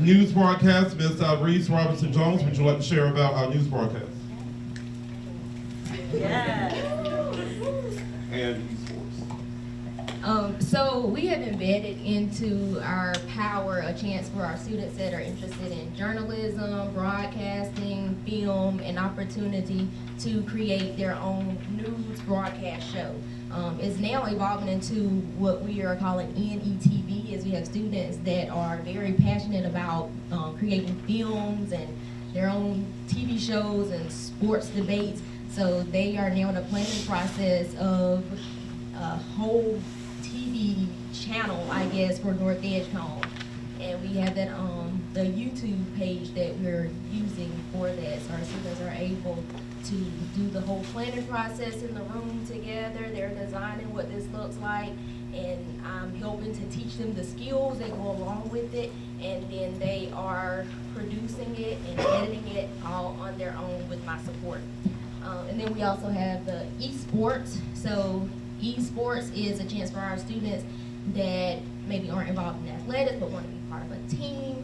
News broadcast, Ms. Reese Robinson Jones, would you like to share about our news broadcast? Yeah. And So we have embedded into our Power a chance for our students that are interested in journalism, broadcasting, film, an opportunity to create their own news broadcast show. is now evolving into what we are calling NETV, as we have students that are very passionate about creating films and their own TV shows and sports debates. So they are now in the planning process of a whole TV channel, I guess, for North Edgecombe. And we have that the YouTube page that we're using for that, so our students are able to do the whole planning process in the room together. They're designing what this looks like, and I'm helping to teach them the skills that go along with it, and then they are producing it and editing it all on their own with my support. And then we also have the esports. So esports is a chance for our students that maybe aren't involved in athletics but want to be part of a team,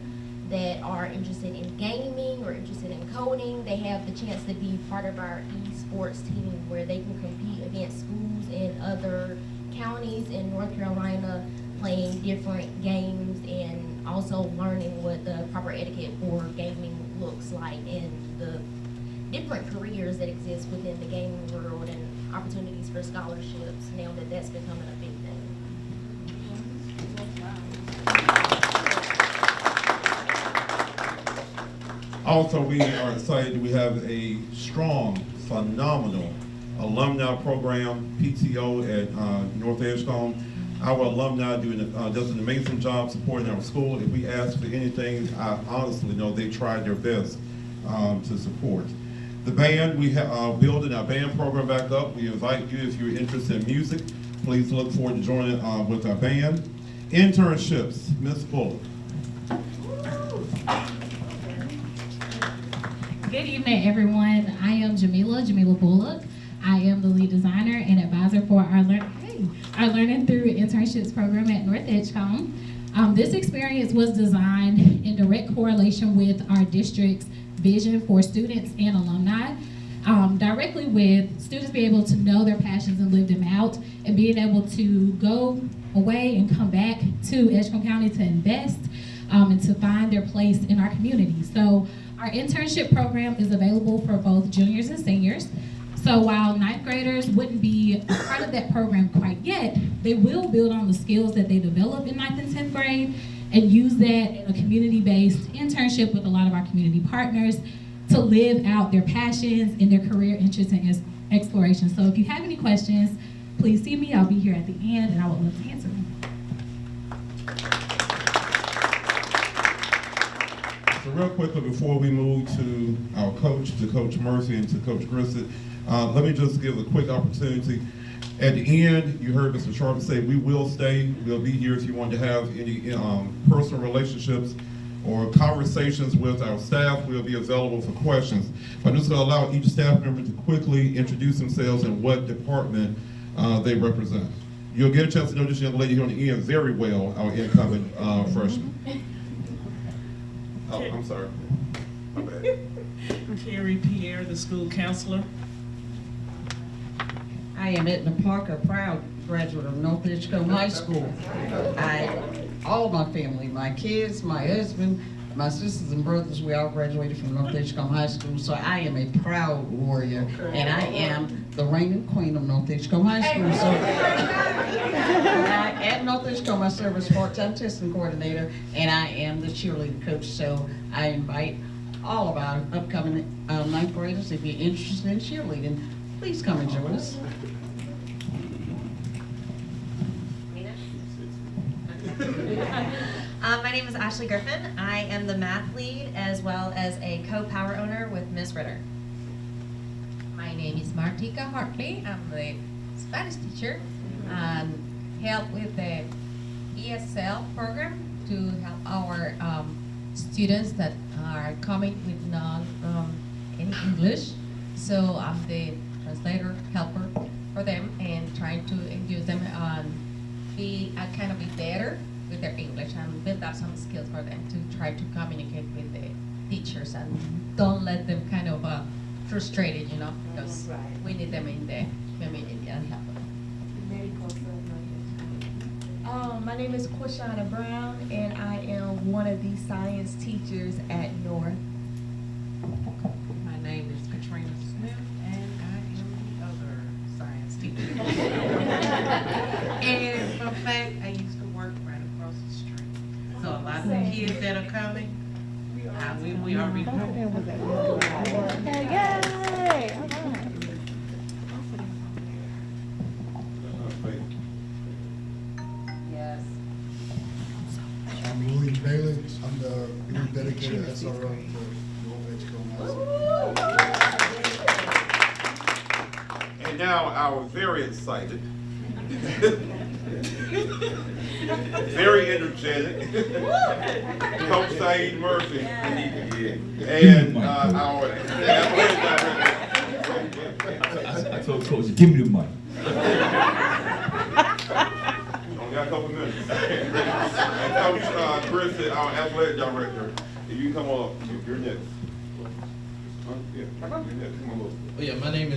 that are interested in gaming or interested in coding. They have the chance to be part of our esports team where they can compete against schools in other counties in North Carolina, playing different games and also learning what the proper etiquette for gaming looks like and the different careers that exist within the gaming world and opportunities for scholarships now that that's becoming a big thing. Also, we are excited we have a strong, phenomenal alumni program, PTO at North Edgecombe. Our alumni does an amazing job supporting our school. If we ask for anything, I honestly know they tried their best to support. The band, we have building our band program back up. We invite you, if you're interested in music, please look forward to joining with our band. Internships, Ms. Bullock. Good evening, everyone. I am Jamila Bullock. I am the lead designer and advisor for our Learning Through Internships program at North Edgecombe. This experience was designed in direct correlation with our district's vision for students and alumni, directly with students being able to know their passions and live them out, and being able to go away and come back to Edgecombe County to invest and to find their place in our community. So our internship program is available for both juniors and seniors. So while ninth graders wouldn't be a part of that program quite yet, they will build on the skills that they develop in 9th and 10th grade and use that in a community-based internship with a lot of our community partners to live out their passions and their career interests and exploration. So if you have any questions, please see me. I'll be here at the end and I would love to answer them. So real quickly, before we move to our coach, to Coach Murphy and to Coach Grissett, let me just give a quick opportunity. At the end, you heard Mr. Sharp say we will stay. We'll be here if you want to have any personal relationships or conversations with our staff. We'll be available for questions. But I'm just going to allow each staff member to quickly introduce themselves and what department they represent. You'll get a chance to know this young lady here on the end very well, our incoming freshman. Oh, I'm sorry. My bad. Carrie Pierre, the school counselor. I am Edna Parker, proud graduate of North Edgecombe High School. All of my family, my kids, my husband, my sisters and brothers, we all graduated from North Edgecombe High School, so I am a proud warrior, and I am the reigning queen of North Edgecombe High School. So at North Edgecombe, I serve as part-time testing coordinator, and I am the cheerleading coach, so I invite all of our upcoming ninth graders, if you're interested in cheerleading, please come and join us. My name is Ashley Griffin. I am the math lead as well as a co-power owner with Ms. Ritter. My name is Martika Hartley. I'm the Spanish teacher and help with the ESL program to help our students that are coming with non any English. So I'm the translator helper for them and trying to induce them on be better with their English and build up some skills for them to try to communicate with the teachers and don't let them frustrated, because we need them in the community and help them. My name is Quashana Brown, and I am one of the science teachers at North. My name is Katrina Smith, and I am the other science teacher. kids that are coming. We already know. Yes. I'm Louis Bailey. I'm the new dedicated SRO for North Edgecombe High School. And now our very excited, very energetic, Coach Saeed Murphy, and our athletic director. I told Coach, give me the mic. Only got a couple minutes. And Coach Chris, our athletic director, if you come up, you're next. Yeah, you're next. Come on up. Oh yeah, my name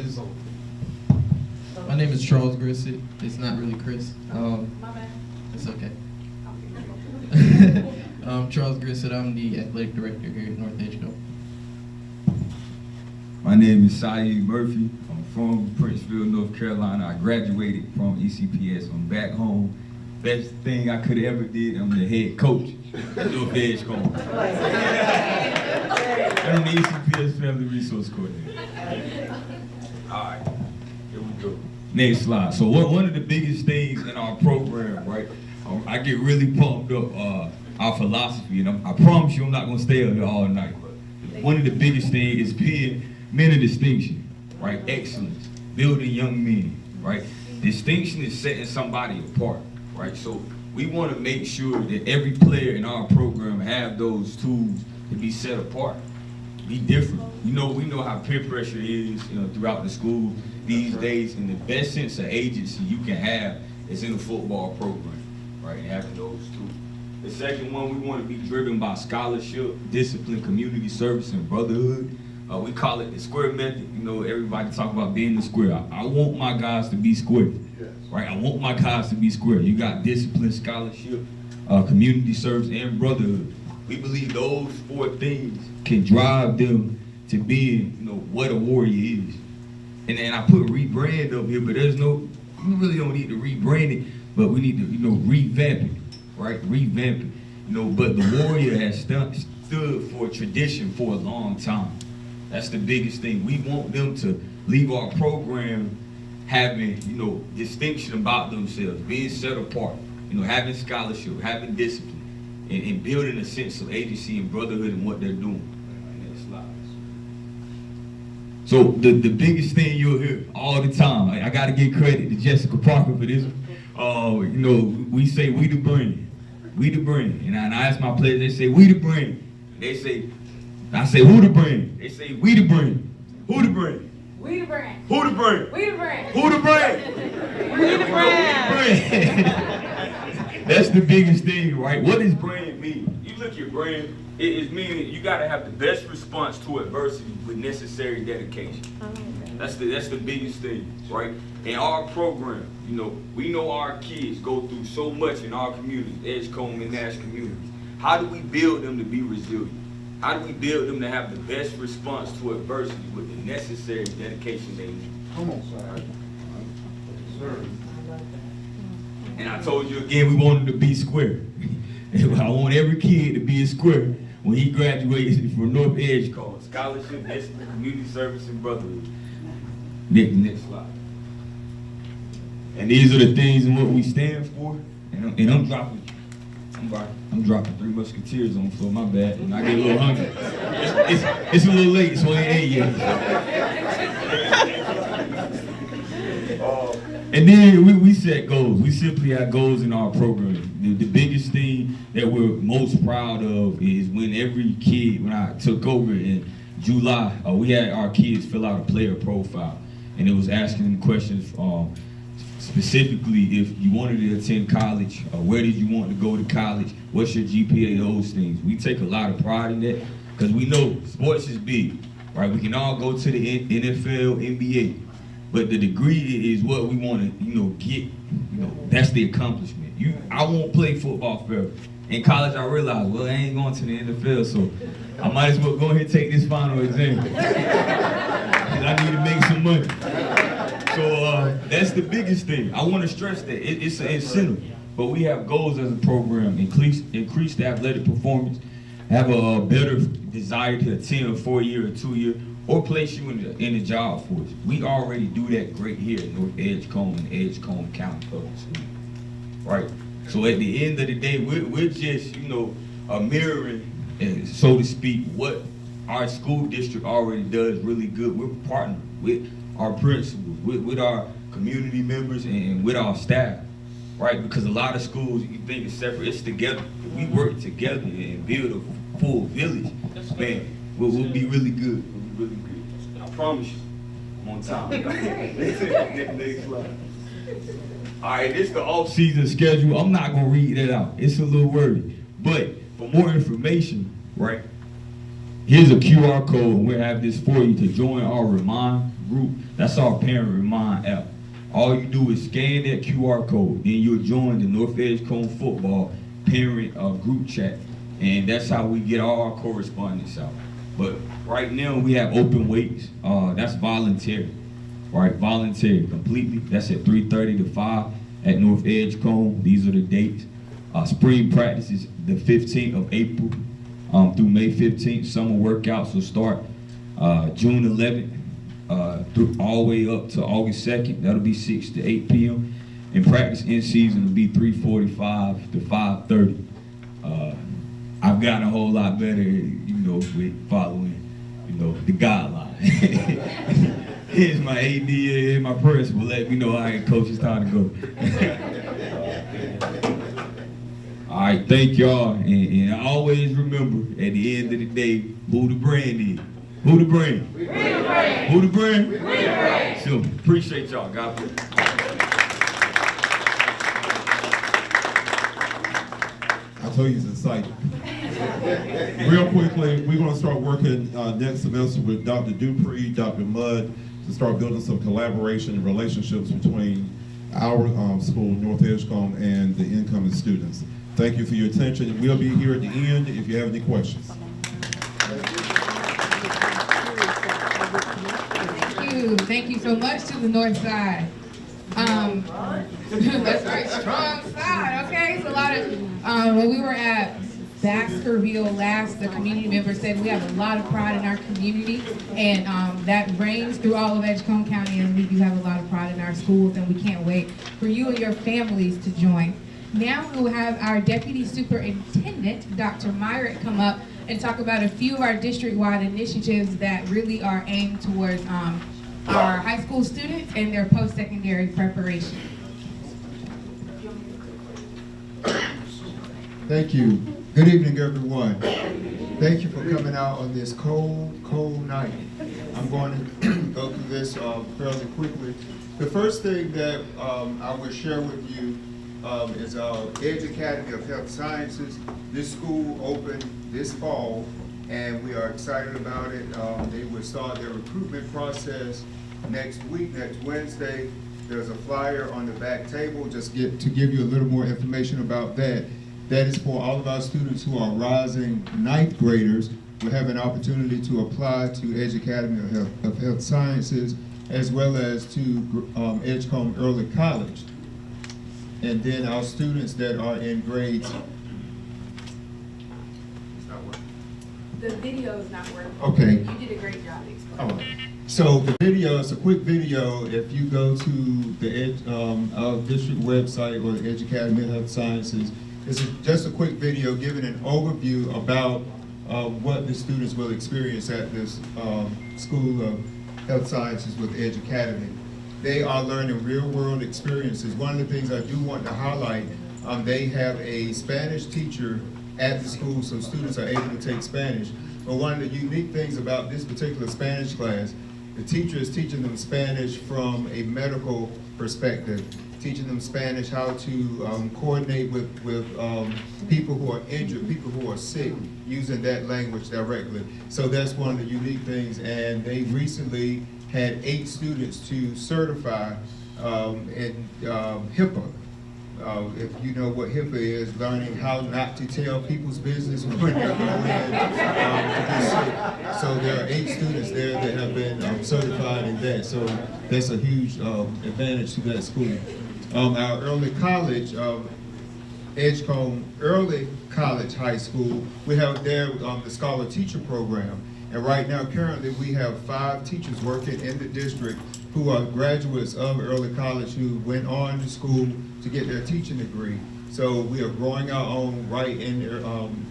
is Charles Grissett. It's not really Chris. It's okay. Charles Grissett. I'm the athletic director here at North Edgecombe. My name is Saeed Murphy. I'm from Princeville, North Carolina. I graduated from ECPS. I'm back home. Best thing I could have ever did, I'm the head coach at North Edgecombe. I'm the ECPS Family Resource Coordinator. All right, here we go. Next slide. So one of the biggest things in our program, right, I get really pumped up our philosophy, and I promise you I'm not going to stay up here all night, but one of the biggest things is being men of distinction, right, excellence, building young men, right. Distinction is setting somebody apart, right, so we want to make sure that every player in our program have those tools to be set apart, be different. We know how peer pressure is, throughout the school these days, and the best sense of agency you can have is in the football program, right, and having those tools. The second one, we want to be driven by scholarship, discipline, community service, and brotherhood. We call it the square method. Everybody talk about being the square. I want my guys to be square, right? I want my guys to be square. You got discipline, scholarship, community service, and brotherhood. We believe those four things can drive them to being, what a warrior is. And then I put rebrand up here, but we really don't need to rebrand it, but we need to, revamp it, right? Revamp it. But the warrior has stood for tradition for a long time. That's the biggest thing. We want them to leave our program having, distinction about themselves, being set apart, having scholarship, having discipline, and building a sense of agency and brotherhood in what they're doing. Next slide. So the biggest thing you'll hear all the time, I got to give credit to Jessica Parker for this. We say we the brand, we the brand, and I ask my players, they say we the brand. I say who the brand? They say we the brand. Who the brand? We the brand. Who the brand? We the brand. Who the brand? We the brand. That's the biggest thing, right? What does brand mean? You look at brand, it meaning you got to have the best response to adversity with necessary dedication. That's the biggest thing, right? In our program, we know our kids go through so much in our communities, Edgecombe and Nash communities. How do we build them to be resilient? How do we build them to have the best response to adversity with the necessary dedication they need? Come on, sir. And I told you again, we want them to be square. I want every kid to be a square when he graduates from North Edgecombe. Scholarship, discipline, community service, and brotherhood. Next slide. And these are the things and what we stand for. And I'm dropping 3 Musketeers on the floor, my bad, and I get a little hungry. It's a little late, so I ain't ate yet. And then we set goals. We simply have goals in our program. The biggest thing that we're most proud of is when I took over in July, we had our kids fill out a player profile, and it was asking them questions specifically if you wanted to attend college, where did you want to go to college, what's your GPA, those things. We take a lot of pride in that because we know sports is big, right? We can all go to the NFL, NBA, but the degree is what we want to, get. That's the accomplishment. I won't play football forever. In college, I realized, well, I ain't going to the NFL, so I might as well go ahead and take this final exam. I need to make some money. So that's the biggest thing. I want to stress that. It's an incentive. But we have goals as a program: increase the athletic performance, have a better desire to attend a 4-year or 2-year, or place you in the job force. We already do that great here at North Edgecombe and Edgecombe County Public Schools, right? So at the end of the day, we're just, mirroring, so to speak, what our school district already does really good. We're partnering with our principals, with our community members, and with our staff, right? Because a lot of schools, you think it's separate, it's together. We work together and build a full village. Man, we'll be really good. We'll be really good. I promise you, I'm on time. Next slide. All right, this is the off-season schedule. I'm not gonna read that out. It's a little wordy. But for more information, right, here's a QR code, and we'll have this for you to join our Remind group. That's our parent Remind app. All you do is scan that QR code, then you'll join the North Edgecombe football parent group chat. And that's how we get all our correspondence out. But right now we have open weights. That's voluntary, right? Voluntary completely. That's at 3:30 to 5 at North Edgecombe. These are the dates. Spring practice is the 15th of April through May 15th. Summer workouts will start June 11th through all the way up to August 2nd. That'll be 6 to 8 p.m. And practice in season will be 3:45 to 5:30. I've gotten a whole lot better, with following, the guidelines. Here's my AD and my principal. Let me know, all right, coach, it's time to go. All right, thank y'all. And I always remember, at the end of the day, who the brand is. Who the brand? We the brand. Who the brand? We the brand. So, appreciate y'all. God bless. I told you it's exciting. Real quickly, we're going to start working next semester with Dr. Dupree, Dr. Mudd, to start building some collaboration and relationships between our school, North Edgecombe, and the incoming students. Thank you for your attention. We'll be here at the end if you have any questions. Thank you so much to the North Side. That's right, strong side, okay? It's a lot of, when we were at Baskerville last, the community members said we have a lot of pride in our community, and that reigns through all of Edgecombe County, and we do have a lot of pride in our schools, and we can't wait for you and your families to join. Now we will have our Deputy Superintendent, Dr. Myrick, come up and talk about a few of our district-wide initiatives that really are aimed towards our high school students and their post-secondary preparation. Thank you. Good evening, everyone. Thank you for coming out on this cold, cold night. I'm going to go through this fairly quickly. The first thing that I will share with you is our Edge Academy of Health Sciences. This school opened this fall, and we are excited about it. They will start their recruitment process next week, next Wednesday. There's a flyer on the back table just to give you a little more information about that. That is for all of our students who are rising 9th graders. We have an opportunity to apply to Edge Academy of Health Sciences, as well as to Edgecombe Early College. And then our students that are in grades. It's not working. The video is not working. Okay. You did a great job explaining. Oh. So the video, it's a quick video. If you go to the our district website or the Edge Academy of Health Sciences, it's just a quick video giving an overview about what the students will experience at this School of Health Sciences with Edge Academy. They are learning real-world experiences. One of the things I do want to highlight, they have a Spanish teacher at the school, so students are able to take Spanish. But one of the unique things about this particular Spanish class, the teacher is teaching them Spanish from a medical perspective, teaching them Spanish, how to coordinate with people who are injured, people who are sick, using that language directly. So that's one of the unique things, and they recently had 8 students to certify in HIPAA. If you know what HIPAA is, learning how not to tell people's business when they're going in. So there are 8 students there that have been certified in that. So that's a huge advantage to that school. Our early college, Edgecombe Early College High School, we have there the Scholar Teacher Program. And right now, currently, we have 5 teachers working in the district who are graduates of early college who went on to school to get their teaching degree. So we are growing our own right in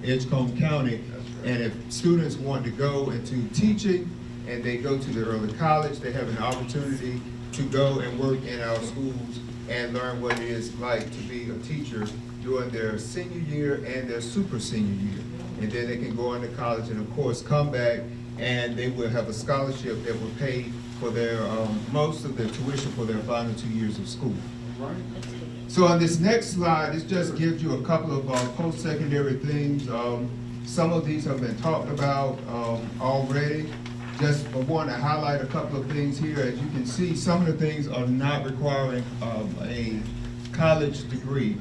Edgecombe County. And if students want to go into teaching and they go to the early college, they have an opportunity to go and work in our schools and learn what it is like to be a teacher during their senior year and their super senior year. And then they can go into college and of course come back and they will have a scholarship that will pay for their most of their tuition for their final 2 years of school. So on this next slide, this just gives you a couple of post-secondary things. Some of these have been talked about already. Just want to highlight a couple of things here. As you can see, some of the things are not requiring a college degree.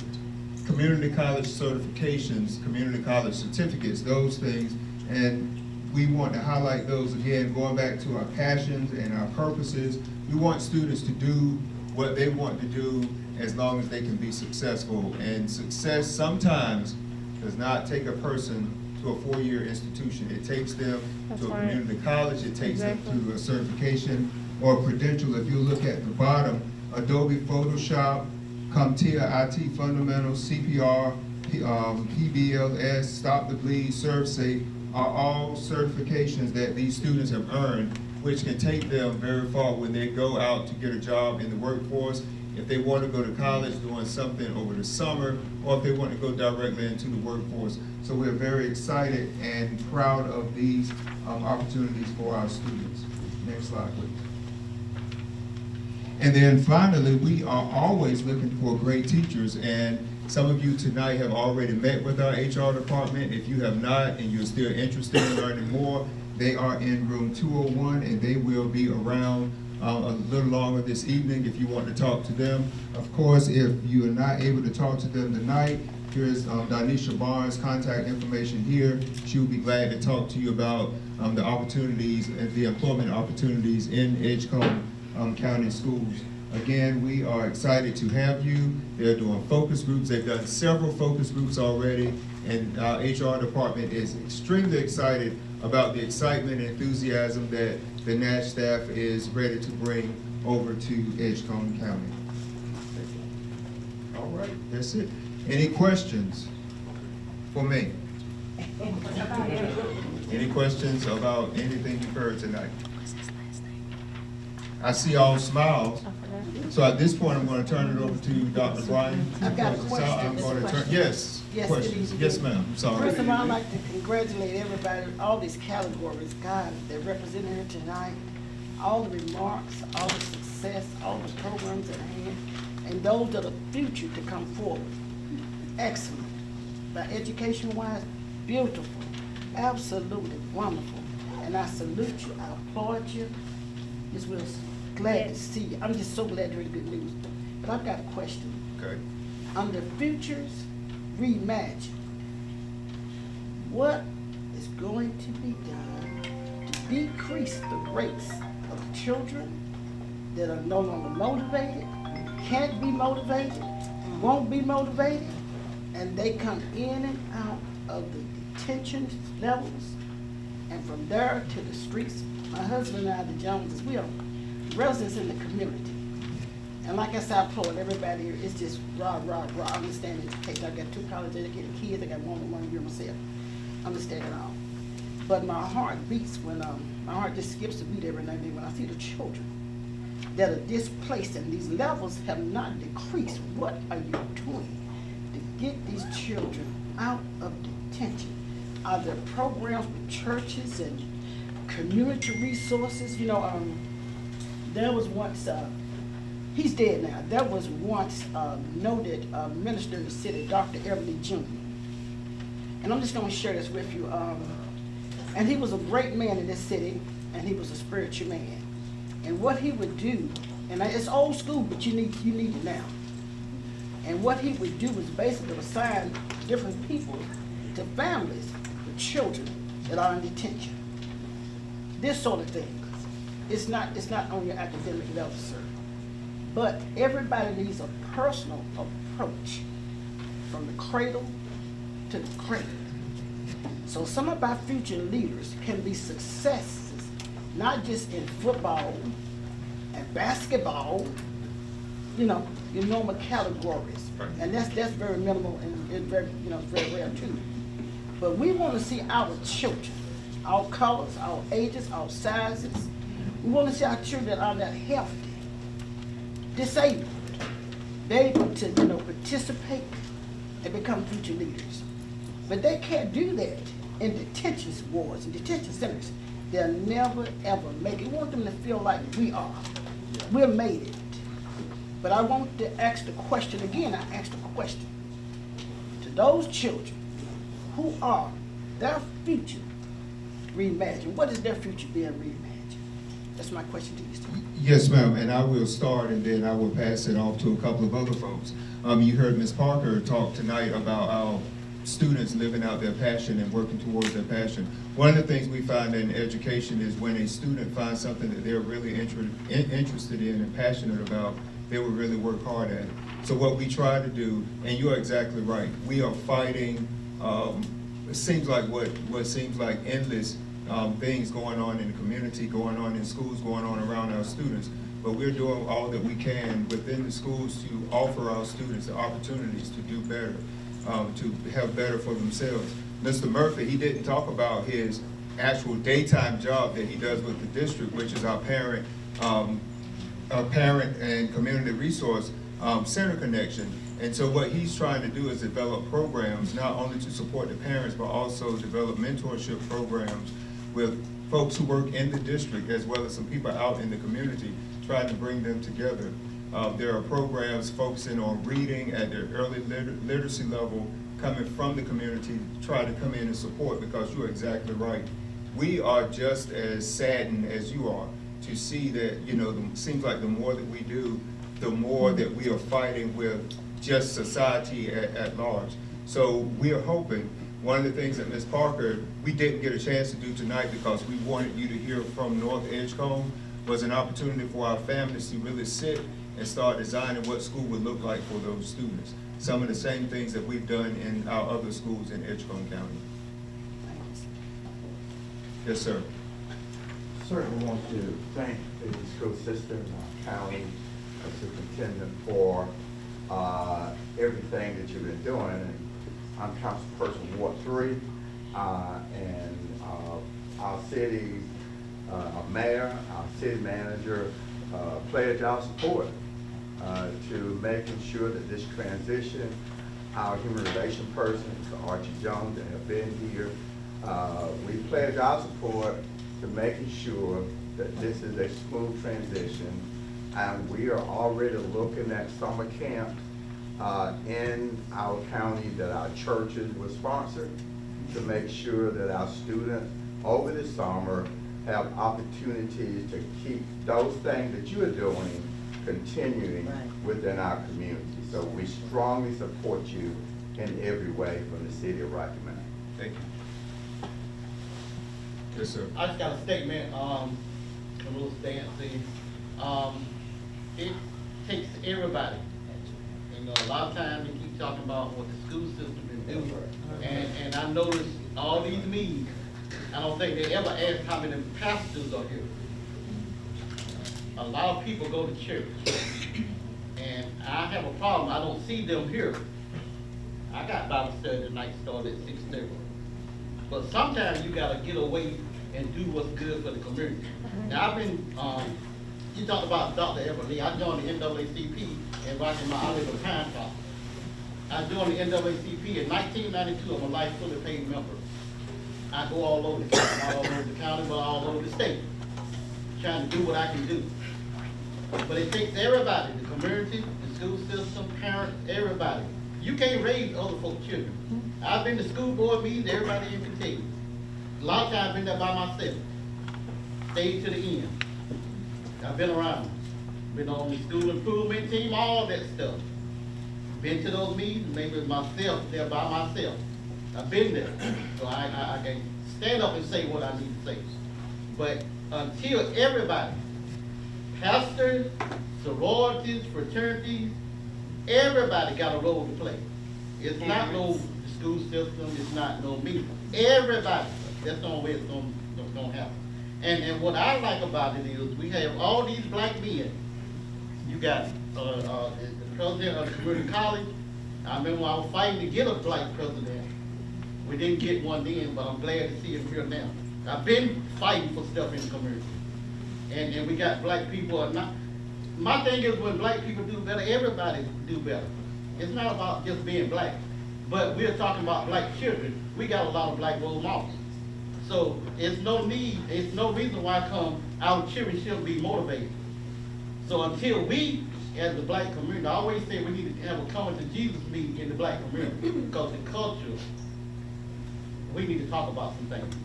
Community college certifications, community college certificates, those things. And we want to highlight those again, going back to our passions and our purposes. We want students to do what they want to do as long as they can be successful. And success sometimes does not take a person to a 4-year institution. It takes them to a community college, it takes them to a certification or a credential. If you look at the bottom, Adobe Photoshop, CompTIA IT Fundamentals, CPR, PBLS, Stop the Bleed, ServSafe are all certifications that these students have earned, which can take them very far when they go out to get a job in the workforce, if they want to go to college doing something over the summer, or if they want to go directly into the workforce. So we're very excited and proud of these opportunities for our students. Next slide, please. And then finally, we are always looking for great teachers, and some of you tonight have already met with our HR department. If you have not and you're still interested in learning more, they are in room 201 and they will be around a little longer this evening if you want to talk to them. Of course, if you are not able to talk to them tonight, here's Donisha Barnes' contact information here. She will be glad to talk to you about the opportunities and the employment opportunities in Edgecombe County Schools. Again, we are excited to have you. They're doing focus groups. They've done several focus groups already, and our HR department is extremely excited about the excitement and enthusiasm that the Nash staff is ready to bring over to Edgecombe County. All right, that's it. Any questions for me? Any questions about anything you've heard tonight? I see all smiles. So at this point, I'm going to turn it over to Dr. Bryan. I've got a question. I'm going to turn, yes, questions. Yes, ma'am, I'm sorry. First of all, I'd like to congratulate everybody, all these categories, God, they're represented here tonight. All the remarks, all the success, all the programs at hand, and those that are future to come forward. Excellent. But education-wise, beautiful, absolutely wonderful. And I salute you, I applaud you. Ms. Wilson, glad to see you. I'm just so glad to hear the good news. But I've got a question. Okay. Under Futures Reimagine, what is going to be done to decrease the rates of children that are no longer motivated, can't be motivated, won't be motivated, and they come in and out of the detention levels, and from there to the streets? My husband and I, the Joneses, we are residents in the community. And like I said, I applaud everybody here. It's just rah, rah, rah. I understand education. I got 2 college-educated kids. I got 1 year myself. I understand it all. But my heart beats when, my heart just skips a beat every now and then when I see the children that are displaced and these levels have not decreased. What are you doing to get these children out of detention? Are there programs with churches and community resources? You know, there was once, he's dead now, there was once a noted minister in the city, Dr. Everly Jr. And I'm just going to share this with you. And he was a great man in this city, and he was a spiritual man. And what he would do, and it's old school, but you need it now. And what he would do was basically assign different people to families with children that are in detention. This sort of thing. It's not on your academic level, sir. But everybody needs a personal approach from the cradle to the cradle. So some of our future leaders can be successes, not just in football and basketball, you know, your normal categories. And that's very minimal and very, you know, very rare too. But we want to see our children, all colors, all ages, all sizes. We want to see our children that are that healthy, disabled. They're able to, you know, participate and become future leaders. But they can't do that in detention wards and detention centers. They'll never, ever make it. We want them to feel like we are. We're made it. But I want to ask the question again. I asked the question to those children who are their future reimagined. What is their future being reimagined? That's my question to you, Steve. Yes, ma'am, and I will start and then I will pass it off to a couple of other folks. You heard Ms. Parker talk tonight about our students living out their passion and working towards their passion. One of the things we find in education is when a student finds something that they're really interested in and passionate about, they will really work hard at it. So what we try to do, and you're exactly right, we are fighting, it seems like what seems like endless things going on in the community, going on in schools, going on around our students. But we're doing all that we can within the schools to offer our students the opportunities to do better, to have better for themselves. Mr. Murphy, he didn't talk about his actual daytime job that he does with the district, which is our parent and community resource center connection. And so what he's trying to do is develop programs, not only to support the parents, but also develop mentorship programs with folks who work in the district, as well as some people out in the community, trying to bring them together. There are programs focusing on reading at their early literacy level, coming from the community, to try to come in and support, because you're exactly right. We are just as saddened as you are to see that, you know, it seems like the more that we do, the more that we are fighting with just society at large. So we are hoping, one of the things that Ms. Parker, we didn't get a chance to do tonight because we wanted you to hear from North Edgecombe, was an opportunity for our families to really sit and start designing what school would look like for those students. Some of the same things that we've done in our other schools in Edgecombe County. Yes, sir. Certainly want to thank the school system, our county, our superintendent for everything that you've been doing. And I'm councilperson Ward 3, and our city, our mayor, our city manager pledge our support to making sure that this transition, our human relation person, Mr. Archie Jones, that have been here, we pledge our support to making sure that this is a smooth transition. And we are already looking at summer camps in our county that our churches will sponsor to make sure that our students over the summer have opportunities to keep those things that you are doing continuing within our community. So we strongly support you in every way from the city of Rocky Mount. Thank you. Yes, sir. I just got a statement, a little dancing. It takes everybody. You know, a lot of times we keep talking about what the school system is doing. And I noticed all these meetings, I don't think they ever ask how many pastors are here. A lot of people go to church. And I have a problem, I don't see them here. I got Bible study tonight started at 6:30. But sometimes you gotta get away and do what's good for the community. Now I've been, you talked about Dr. Everly. I joined the NAACP in Rocky Mount. I live in Pine Top. I joined the NAACP in 1992. I'm a life fully paid member. I go all over the county, not all over the county, but all over the state, trying to do what I can do. But it takes everybody, the community, the school system, parents, everybody. You can't raise other folks' children. I've been to school board meetings, everybody here can tell you. A lot of times I've been there by myself. Stayed to the end. I've been around. Been on the school improvement team, all that stuff. Been to those meetings, maybe myself, there by myself. I've been there. So I can stand up and say what I need to say. But until everybody, pastors, sororities, fraternities, everybody got a role to play. It's not no school system, it's not no me. Everybody, that's the only way it's gonna happen. And what I like about it is we have all these black men. You got the president of the community college. I remember I was fighting to get a black president. We didn't get one then, but I'm glad to see it here now. I've been fighting for stuff in the community. And we got black people. My thing is when black people do better, everybody do better. It's not about just being black. But we're talking about black children. We got a lot of black role models. So it's no reason why our children shouldn't be motivated. So until we, as the black community, I always say we need to have a coming to Jesus meeting in the black community because the culture, we need to talk about some things.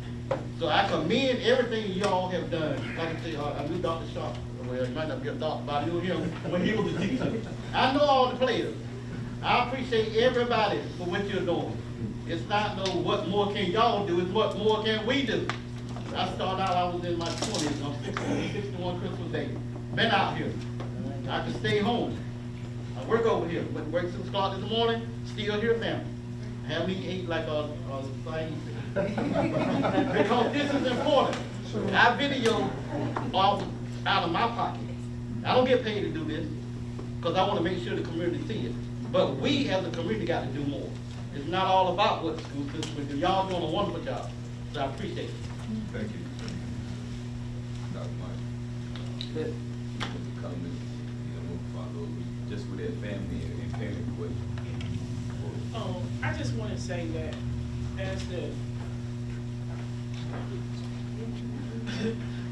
So I commend everything y'all have done. Like I say, I knew Dr. Sharp. Well, he might not be a doctor, but I knew him when he was a teacher. I know all the players. I appreciate everybody for what you're doing. It's not no what more can y'all do, it's what more can we do. I started out, I was in my 20s, I'm 61 Christmas Day. Been out here. I can stay home. I work over here. Went to work 6 o'clock in the morning, still here now. I haven't even ate like a thing. Because this is important. I video all out of my pocket. I don't get paid to do this because I want to make sure the community see it. But we as a community got to do more. It's not all about what the school system do. Y'all doing a wonderful job. So I appreciate it. Thank you. Dr. Mike. Good. Comment, follow just with that family and parent question. I just want to say that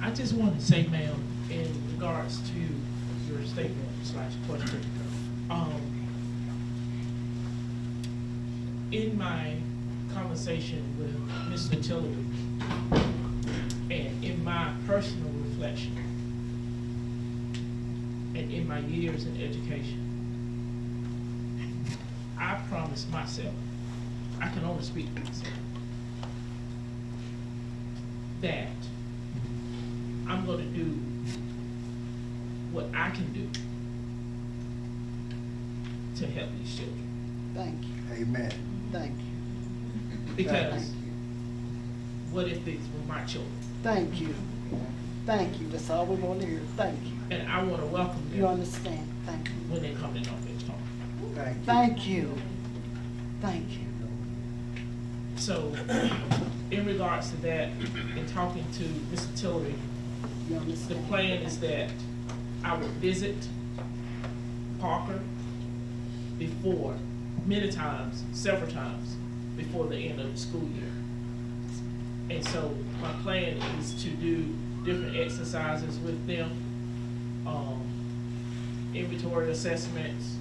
I just want to say, ma'am, in regards to your statement / question, in my conversation with Mr. Tillery and in my personal reflection and in my years in education, I promised myself, I can only speak for myself, that I'm going to do what I can do to help these children. Thank you. Amen. Thank you. Because Thank you. what if these were my children? Thank you. Thank you. That's all we want to hear. Thank you. And I want to welcome them. You understand? Thank you. When they come to North Edgecombe. Thank you. Thank you. So, in regards to that, in talking to Mr. Tillery, the plan is that I would visit Parker before, many times, several times, before the end of the school year. And so my plan is to do different exercises with them, inventory assessments,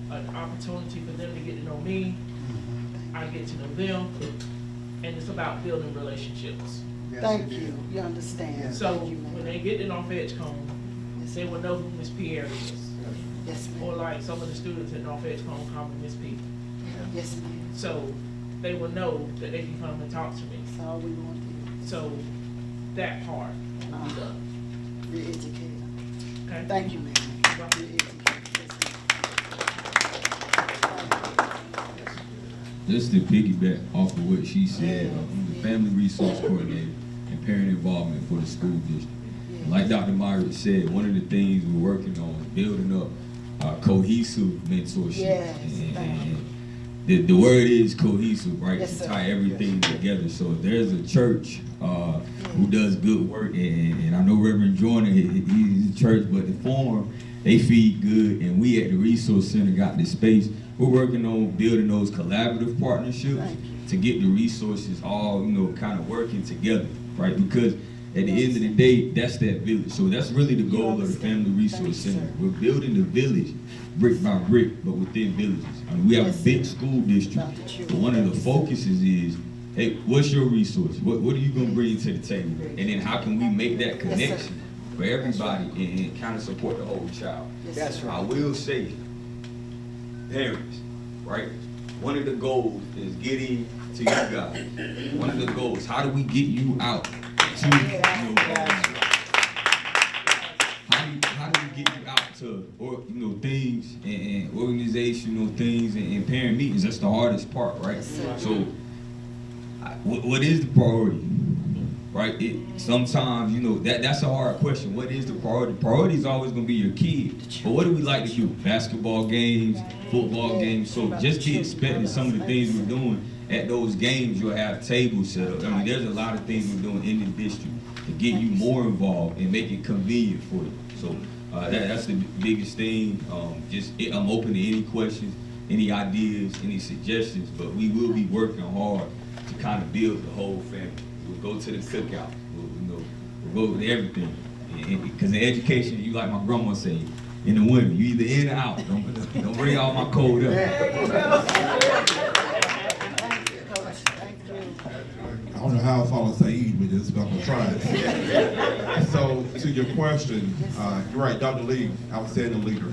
an opportunity for them to get to know me, I get to know them, and it's about building relationships. Thank you. You understand. So Thank you, when they get to North Edgecombe, they will know who Miss Pierre is. Yes, ma'am. Or like some of the students at North Edgecombe call me Miss P. Yes, ma'am. So they will know that they can come and talk to me. That's all we want to hear. So that part. You're educated. Okay. Thank you, ma'am. You're educated. Just to piggyback off of what she said, I'm the family resource coordinator and parent involvement for the school district. And like Dr. Myrick said, one of the things we're working on is building up cohesive mentorship. Yes, and the word is cohesive, right? Yes, to sir. tie everything together. So if there's a church who does good work, and I know Reverend Joyner, he's a church, but the forum, they feed good, and we at the Resource Center got this space. We're working on building those collaborative partnerships to get the resources all, kind of working together, right? Because at the end of the day, that's that village. So that's really the goal of the Family Resource Center. We're building the village brick by brick, but within villages. I mean, we have a big school district, but one of the focuses is, hey, what's your resource? What are you going to bring to the table? And then how can we make that connection for everybody and kind of support the whole child? That's I will say, parents, right? One of the goals is getting to you guys. One of the goals, how do we get you out to, how how do we get you out to, or things and organizational things and parent meetings? That's the hardest part, right? So, what is the priority, right? Sometimes, that's a hard question. What is the priority? Priority is always going to be your kid. But what do we like to do? Basketball games, football games. So just be expecting some of the things we're doing at those games. You'll have tables set up. I mean, there's a lot of things we're doing in the district to get you more involved and make it convenient for you. So that's the biggest thing. I'm open to any questions, any ideas, any suggestions, but we will be working hard to kind of build the whole family. We'll go to the cookout. We'll go to everything. Because in education, you like my grandma say, in the winter, you either in or out. Don't bring all my cold up. I don't know how I follow Saeed with this, but I'm gonna try it. So to your question, you're right, Dr. Lee, outstanding leader.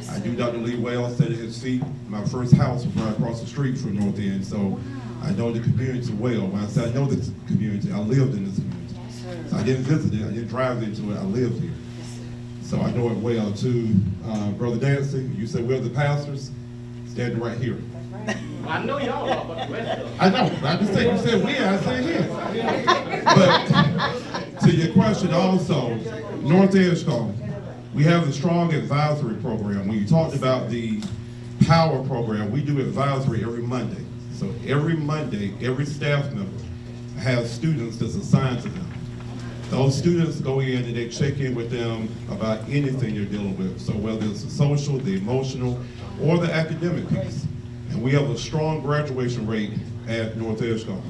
I knew Dr. Lee well, sat at his feet. My first house was right across the street from North End, so I know the community well. When I say I know this community, I lived in this community. So I didn't visit it, I didn't drive into it, I lived here. So I know it well too. Brother Dancy, you said we're the pastors, standing right here. I know y'all are, but the rest of them. I know, I just said, you said we, I said here. But to your question also, North Edgecombe, we have a strong advisory program. When you talked about the power program, we do advisory every Monday. So every Monday, every staff member has students that's assigned to them. Those students go in and they check in with them about anything they're dealing with. So whether it's the social, the emotional, or the academic piece. And we have a strong graduation rate at North Edgecombe.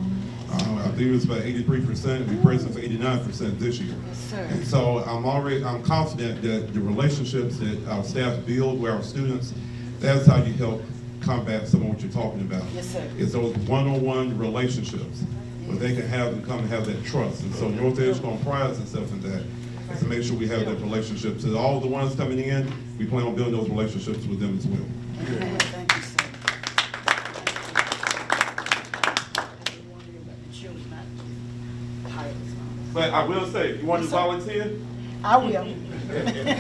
I think it was about 83%, we present for 89% this year. And so I'm confident that the relationships that our staff build with our students, that's how you help combat some of what you're talking about. Yes, sir. It's those one-on-one relationships where they can come and have that trust. And so North Edgecombe prides itself in that, is to make sure we have that relationship. So all the ones coming in, we plan on building those relationships with them as well. Amen. Thank you, sir. But I will say, you want to volunteer? I will.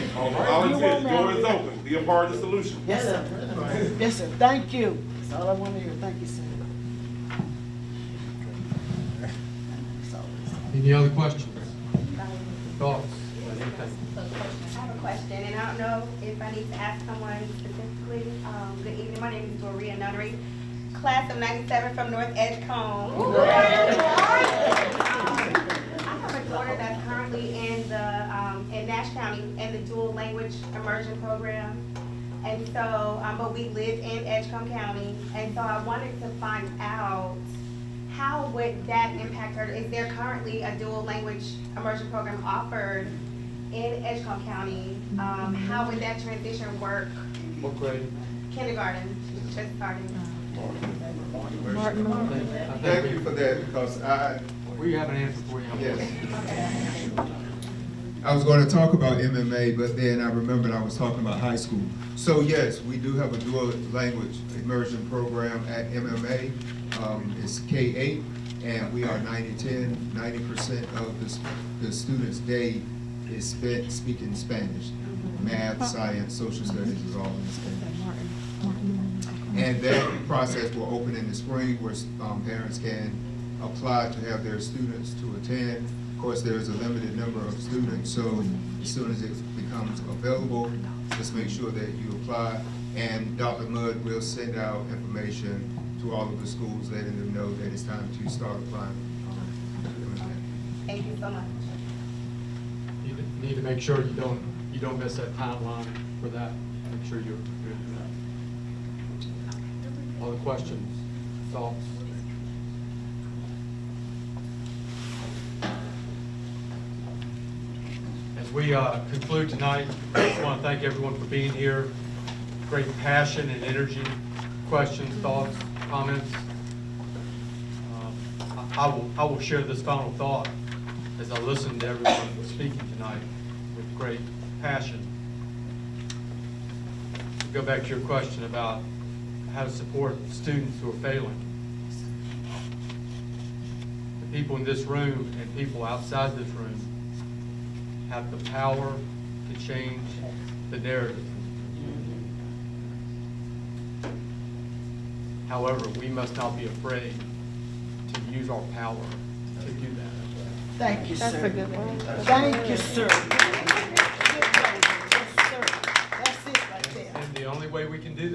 Volunteer, the door is open. Be a part of the solution. Yes, sir. Yes, sir. Thank you. That's all I want to hear. Thank you, sir. Any other questions? Thoughts? I have a question, and I don't know if I need to ask someone specifically. Good evening, my name is Doria Nunnery, class of '97 from North Edgecombe. I have a daughter that's currently in Nash County in the dual language immersion program. And so, but we live in Edgecombe County, and so I wanted to find out how would that impact her? Is there currently a dual language immersion program offered in Edgecombe County? How would that transition work? What grade? Kindergarten, just starting. Thank you for that, because we have an answer for you. Yes. I was going to talk about MMA, but then I remembered I was talking about high school. So yes, we do have a dual language immersion program at MMA. It's K-8, and we are 90-10. 90% of the students' day is spent speaking Spanish. Math, science, social studies is all in Spanish. And that process will open in the spring where parents can apply to have their students to attend. Of course, there's a limited number of students, so as soon as it becomes available, just make sure that you apply. And Dr. Mudd will send out information to all of the schools, letting them know that it's time to start applying. Thank you so much. You need to make sure you don't miss that timeline for that. Make sure you're good for that. Other questions, thoughts? As we conclude tonight, I just want to thank everyone for being here. Great passion and energy, questions, thoughts, comments. I will share this final thought as I listen to everyone speaking tonight with great passion. To go back to your question about how to support students who are failing. The people in this room and people outside this room have the power to change the narrative. However, we must not be afraid to use our power to do that. Thank you, sir. That's a good one. Thank you, sir. Yes, sir. That's it right there. And the only way we can do that